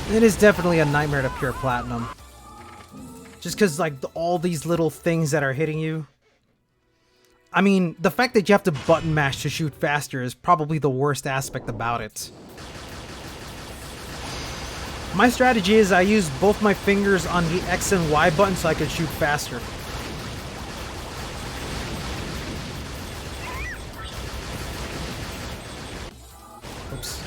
It is definitely a nightmare to pure platinum. Just because, like, all these little things that are hitting you. I mean, the fact that you have to button mash to shoot faster is probably the worst aspect about it. My strategy is I use both my fingers on the X and Y button so I can shoot faster. Oops.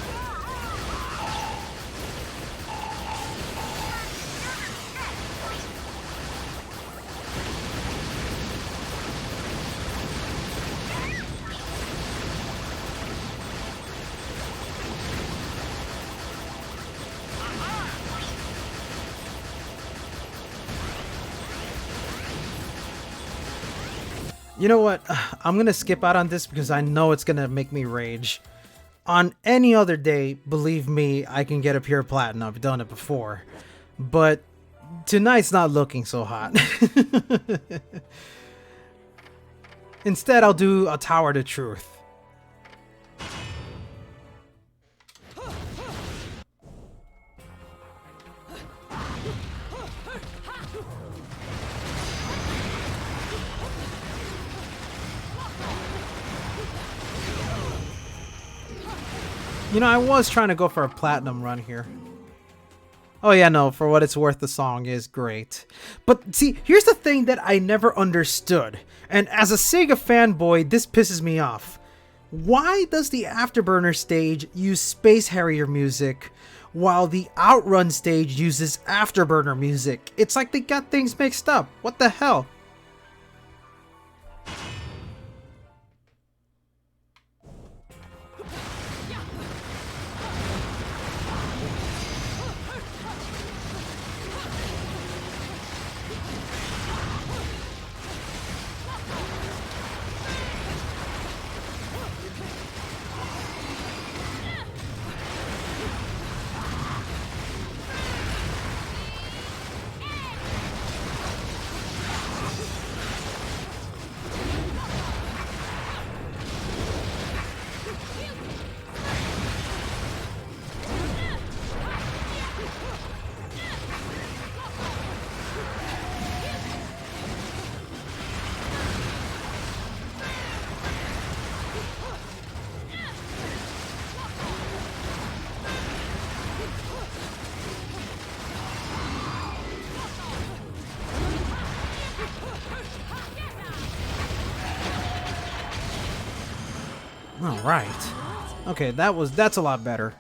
You know what? I'm gonna skip out on this because I know it's gonna make me rage. On any other day, believe me, I can get a pure platinum. I've done it before. But tonight's not looking so hot. Instead, I'll do a Tower to Truth. You know, I was trying to go for a platinum run here. Oh yeah, no, for what it's worth, the song is great. But see, here's the thing that I never understood. And as a Sega fanboy, this pisses me off. Why does the Afterburner stage use Space Harrier music, while the Outrun stage uses Afterburner music? It's like they got things mixed up. What the hell? All right. Okay, that's a lot better.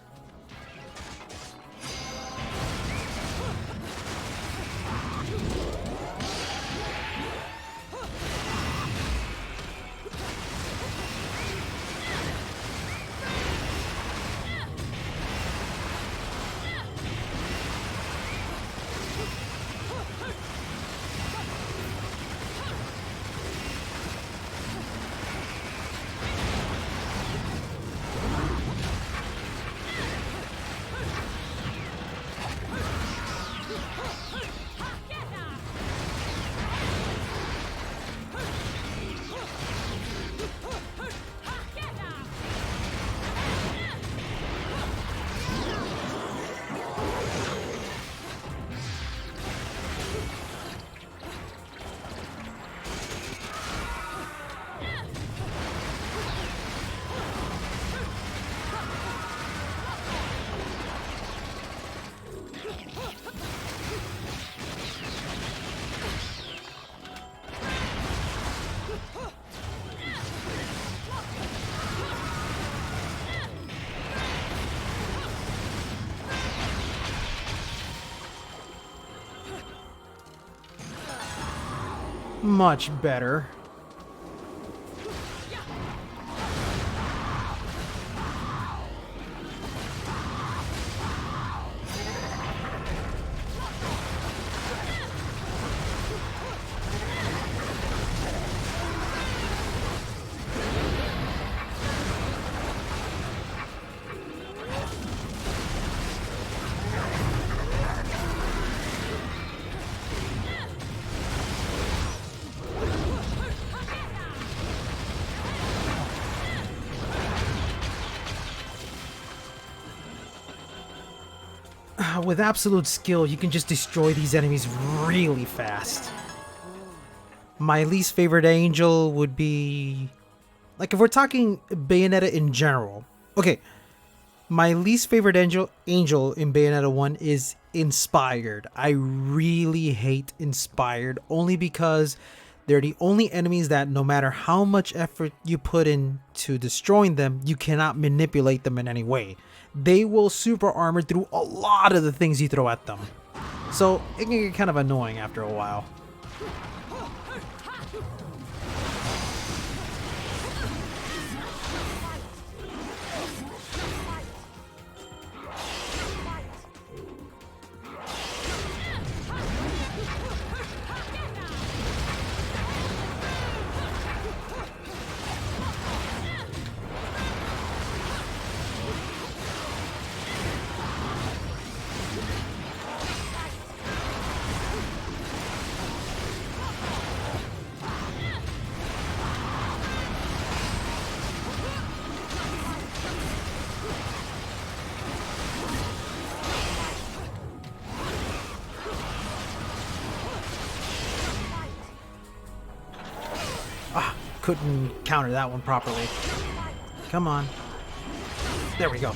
much better. With absolute skill, you can just destroy these enemies really fast. My least favorite angel would be... like, if we're talking Bayonetta in general. Okay, my least favorite angel in Bayonetta 1 is Inspired. I really hate Inspired, only because they're the only enemies that no matter how much effort you put into destroying them, you cannot manipulate them in any way. They will super armor through a lot of the things you throw at them. So it can get kind of annoying after a while. Couldn't counter that one properly. Come on. There we go.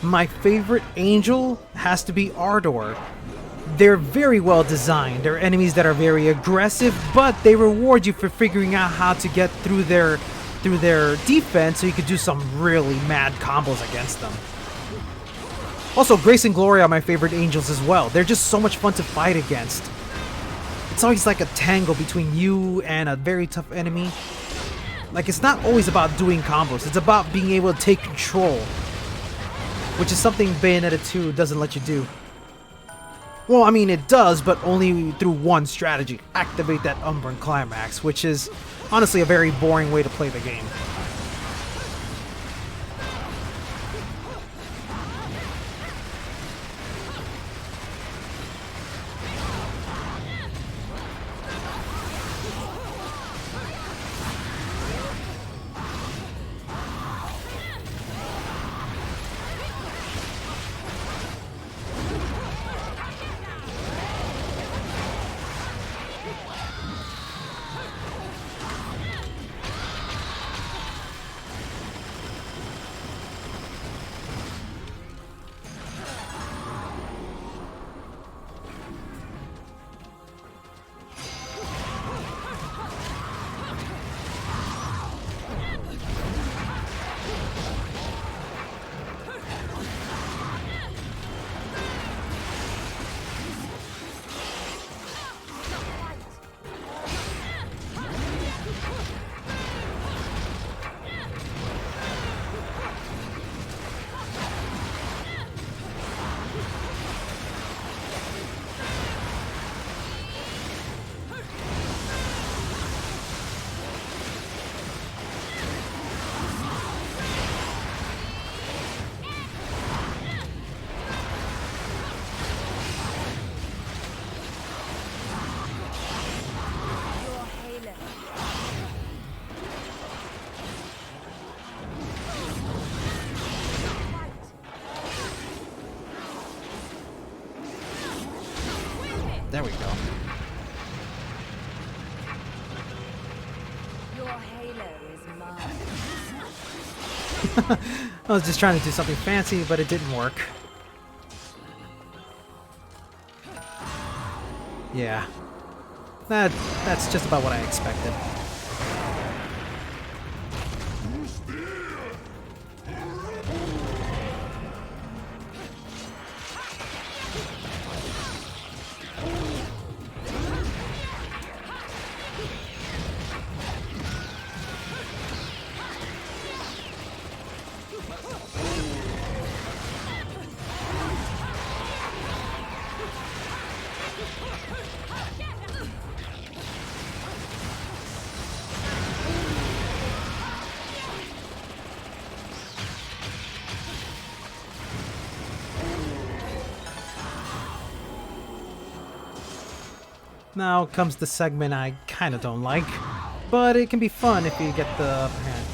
My favorite angel has to be Ardor. They're very well designed. They're enemies that are very aggressive, but they reward you for figuring out how to get through their defense so you could do some really mad combos against them. Also, Grace and Glory are my favorite angels as well. They're just so much fun to fight against. It's always like a tangle between you and a very tough enemy. Like, it's not always about doing combos. It's about being able to take control, which is something Bayonetta 2 doesn't let you do. Well, I mean, it does, but only through one strategy. Activate that Umbran Climax, which is honestly a very boring way to play the game. There we go. Your halo is mine. I was just trying to do something fancy, but it didn't work. Yeah. That's just about what I expected. Now comes the segment I kinda don't like, but it can be fun if you get the upper hand.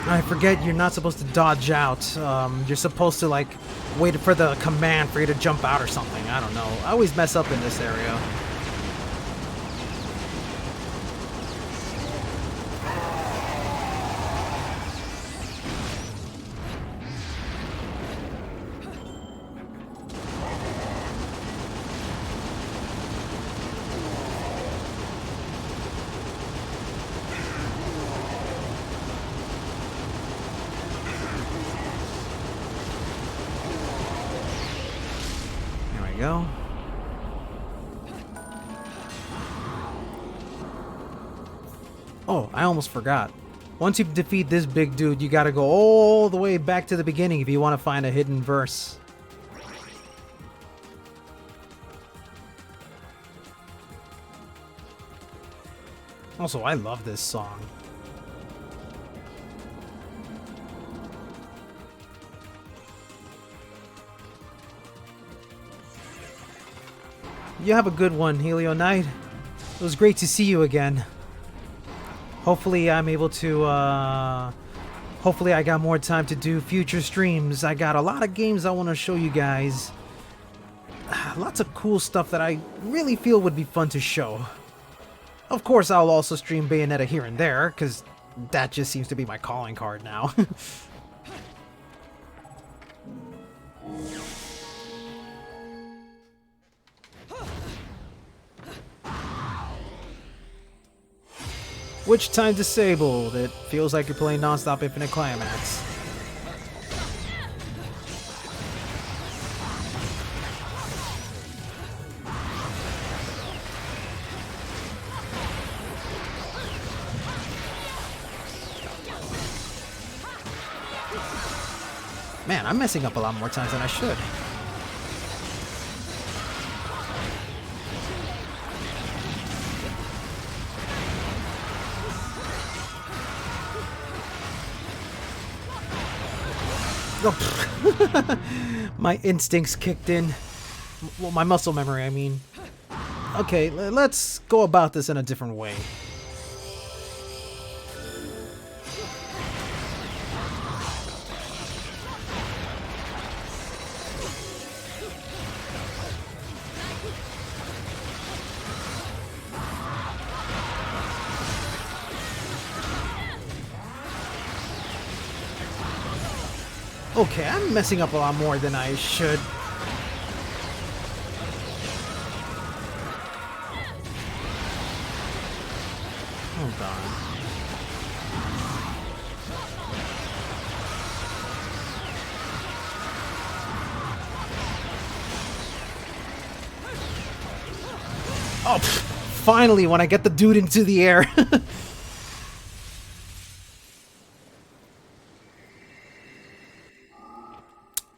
I forget you're not supposed to dodge out. You're supposed to like wait for the command for you to jump out or something. I don't know. I always mess up in this area. Go. Oh, I almost forgot. Once you defeat this big dude, you gotta go all the way back to the beginning if you want to find a hidden verse. Also, I love this song. You have a good one, Helio Knight. It was great to see you again. Hopefully I'm able to, hopefully I got more time to do future streams. I got a lot of games I want to show you guys. Lots of cool stuff that I really feel would be fun to show. Of course, I'll also stream Bayonetta here and there, because that just seems to be my calling card now. Which time disabled? It feels like you're playing non-stop Infinite Climax. Man, I'm messing up a lot more times than I should. My instincts kicked in. Well, my muscle memory, I mean. Okay, let's go about this in a different way. Okay, I'm messing up a lot more than I should. Hold on. Oh, finally, when I get the dude into the air.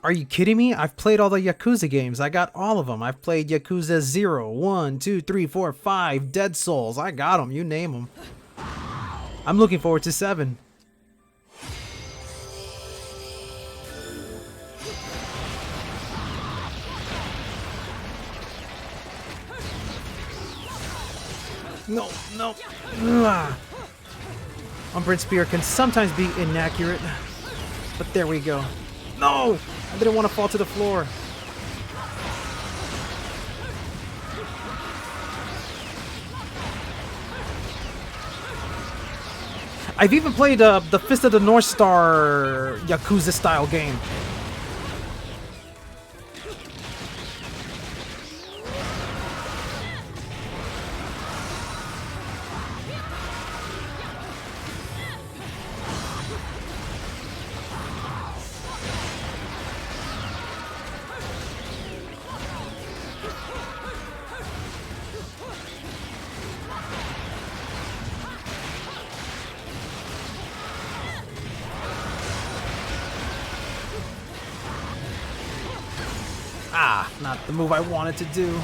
Are you kidding me? I've played all the Yakuza games. I got all of them. I've played Yakuza 0, 1, 2, 3, 4, 5, Dead Souls. I got them. You name them. I'm looking forward to 7. No, no. Ugh. Umbran Spear can sometimes be inaccurate, but there we go. No! I didn't want to fall to the floor. I've even played the Fist of the North Star Yakuza style game. Ah, not the move I wanted to do.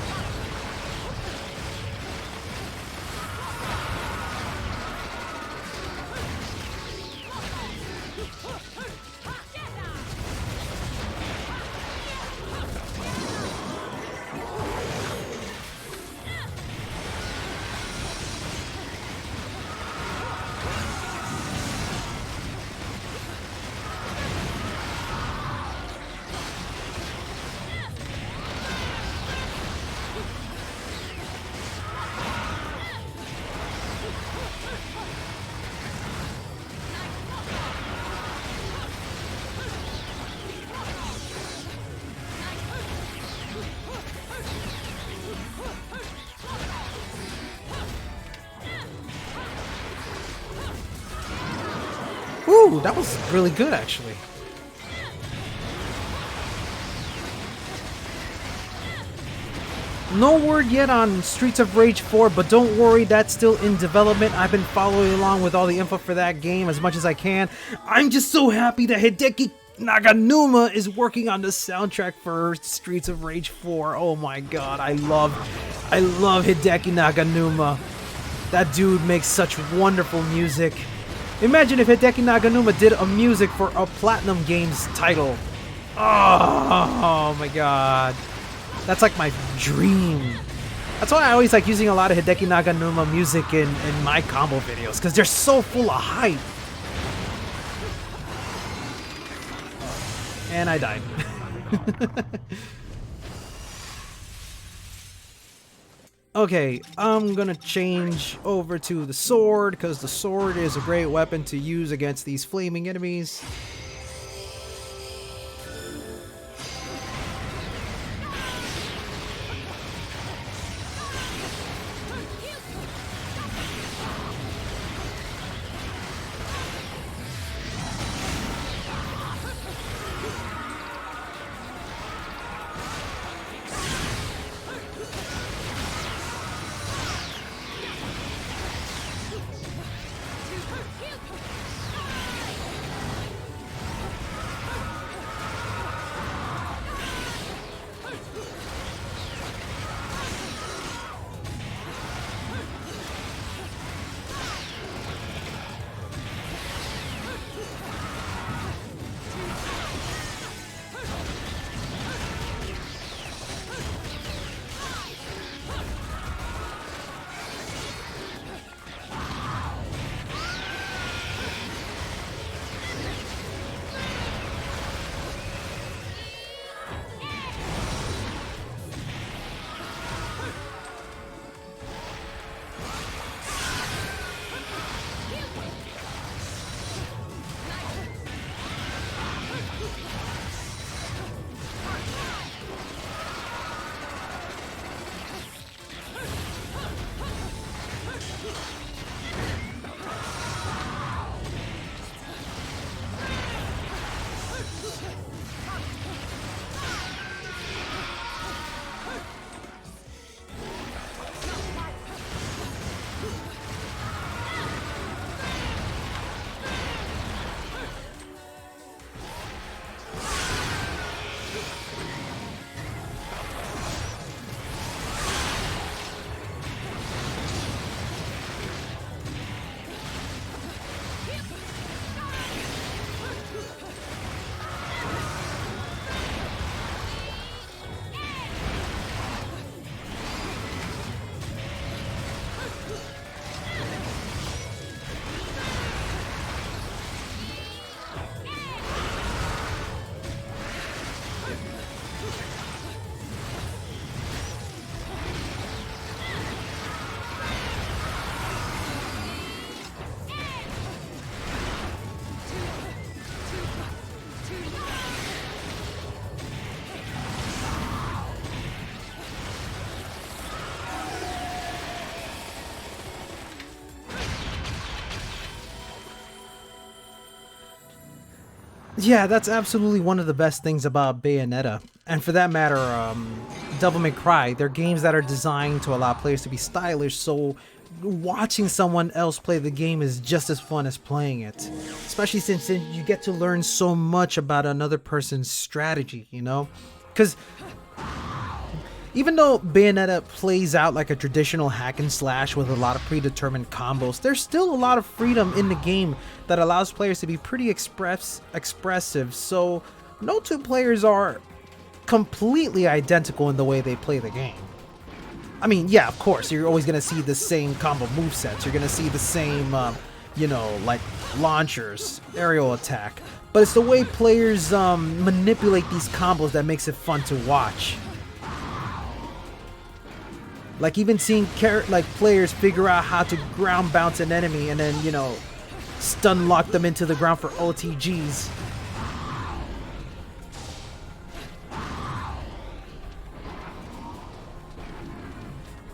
Ooh, that was really good, actually. No word yet on Streets of Rage 4, but don't worry, that's still in development. I've been following along with all the info for that game as much as I can. I'm just so happy that Hideki Naganuma is working on the soundtrack for Streets of Rage 4. Oh my god, I love Hideki Naganuma. That dude makes such wonderful music. Imagine if Hideki Naganuma did a music for a PlatinumGames title. Oh my god. That's like my dream. That's why I always like using a lot of Hideki Naganuma music in my combo videos, because they're so full of hype. And I died. Okay, I'm gonna change over to the sword, because the sword is a great weapon to use against these flaming enemies. Yeah, that's absolutely one of the best things about Bayonetta. And for that matter, Devil May Cry. They're games that are designed to allow players to be stylish, so watching someone else play the game is just as fun as playing it. Especially since you get to learn so much about another person's strategy, you know? Because Even though Bayonetta plays out like a traditional hack and slash with a lot of predetermined combos, there's still a lot of freedom in the game that allows players to be pretty expressive, so no two players are completely identical in the way they play the game. I mean, yeah, of course, you're always going to see the same combo movesets, you're going to see the same, you know, like launchers, aerial attack, but it's the way players manipulate these combos that makes it fun to watch. Like even seeing players figure out how to ground bounce an enemy and then, you know, stun lock them into the ground for OTGs.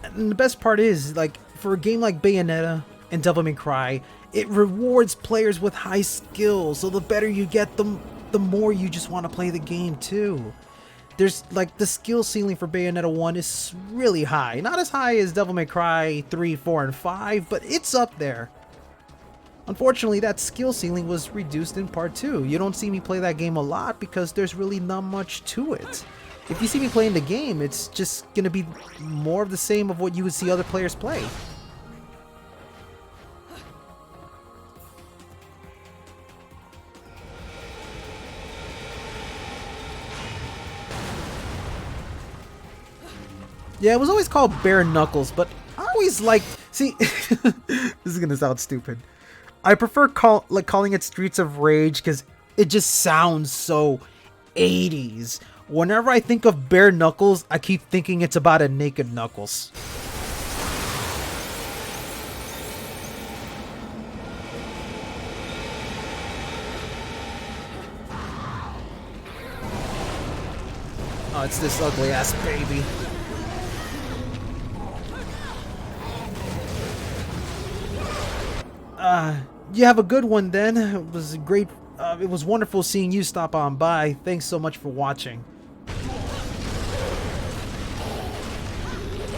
And the best part is, like, for a game like Bayonetta and Devil May Cry, it rewards players with high skill, so the better you get them, the more you just want to play the game too. There's, like, the skill ceiling for Bayonetta 1 is really high. Not as high as Devil May Cry 3, 4, and 5, but it's up there. Unfortunately, that skill ceiling was reduced in Part 2. You don't see me play that game a lot because there's really not much to it. If you see me playing the game, it's just gonna be more of the same of what you would see other players play. Yeah, it was always called bare knuckles, but I always liked... See, this is gonna sound stupid. I prefer calling it Streets of Rage because it just sounds so 80s. Whenever I think of bare knuckles, I keep thinking it's about a naked Knuckles. Oh, it's this ugly ass baby. You have a good one then. It was great. It was wonderful seeing you stop on by. Thanks so much for watching.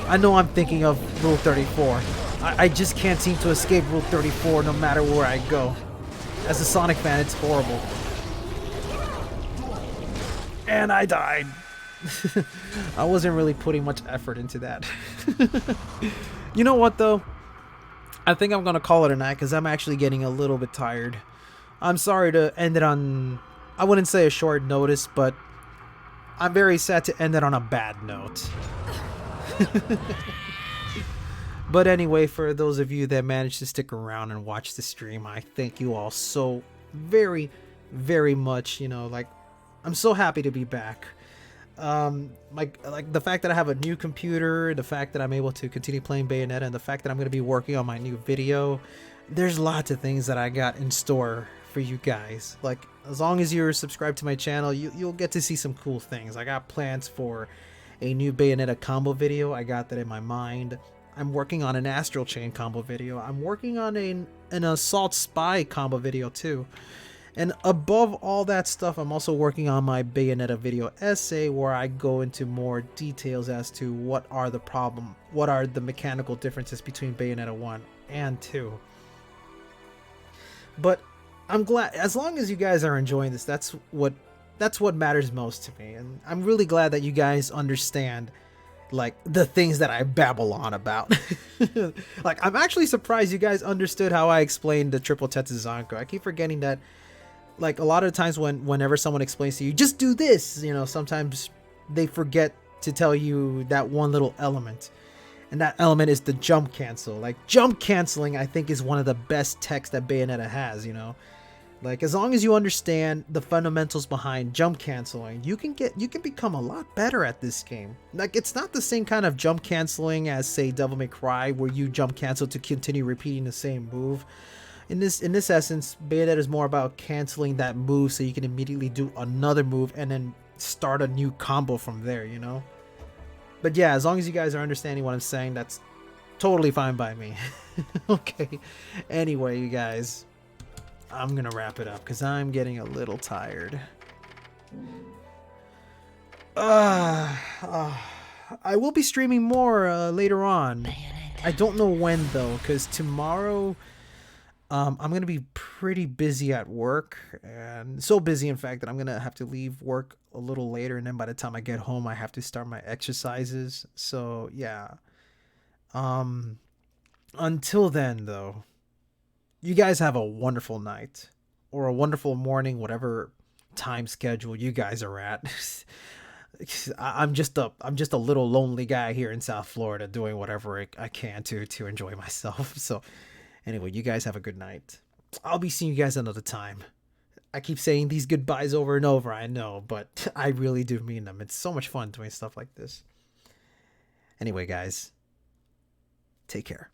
I know I'm thinking of Rule 34. I just can't seem to escape Rule 34 no matter where I go. As a Sonic fan, it's horrible. And I died. I wasn't really putting much effort into that. You know what though? I think I'm gonna call it a night because I'm actually getting a little bit tired. I'm sorry to end it on, I wouldn't say a short notice, but I'm very sad to end it on a bad note. But anyway, for those of you that managed to stick around and watch the stream, I thank you all so very, very much. You know, like, I'm so happy to be back. Like the fact that I have a new computer, the fact that I'm able to continue playing Bayonetta, and the fact that I'm going to be working on my new video, there's lots of things that I got in store for you guys. Like, as long as you're subscribed to my channel, you'll get to see some cool things. I got plans for a new Bayonetta combo video. I got that in my mind. I'm working on an Astral Chain combo video. I'm working on an Assault Spy combo video too. And above all that stuff, I'm also working on my Bayonetta video essay where I go into more details as to what are the mechanical differences between Bayonetta 1 and 2. But I'm glad, as long as you guys are enjoying this, that's what matters most to me. And I'm really glad that you guys understand, like, the things that I babble on about. Like, I'm actually surprised you guys understood how I explained the triple Tetsuzanko. I keep forgetting that, like, a lot of times whenever someone explains to you, just do this, you know, sometimes they forget to tell you that one little element. And that element is the jump cancel. Like, jump canceling, I think, is one of the best techs that Bayonetta has, you know. Like, as long as you understand the fundamentals behind jump canceling, you can become a lot better at this game. Like, it's not the same kind of jump canceling as, say, Devil May Cry, where you jump cancel to continue repeating the same move. In this essence, Bayonetta is more about canceling that move so you can immediately do another move and then start a new combo from there, you know? But yeah, as long as you guys are understanding what I'm saying, that's totally fine by me. Okay. Anyway, you guys, I'm gonna wrap it up because I'm getting a little tired. I will be streaming more later on. I don't know when though, because tomorrow I'm gonna be pretty busy at work, and so busy in fact that I'm gonna have to leave work a little later, and then by the time I get home I have to start my exercises. So yeah. Um until then though, you guys have a wonderful night or a wonderful morning, whatever time schedule you guys are at. I'm just a little lonely guy here in South Florida doing whatever I can to enjoy myself. So anyway, you guys have a good night. I'll be seeing you guys another time. I keep saying these goodbyes over and over, I know, but I really do mean them. It's so much fun doing stuff like this. Anyway, guys, take care.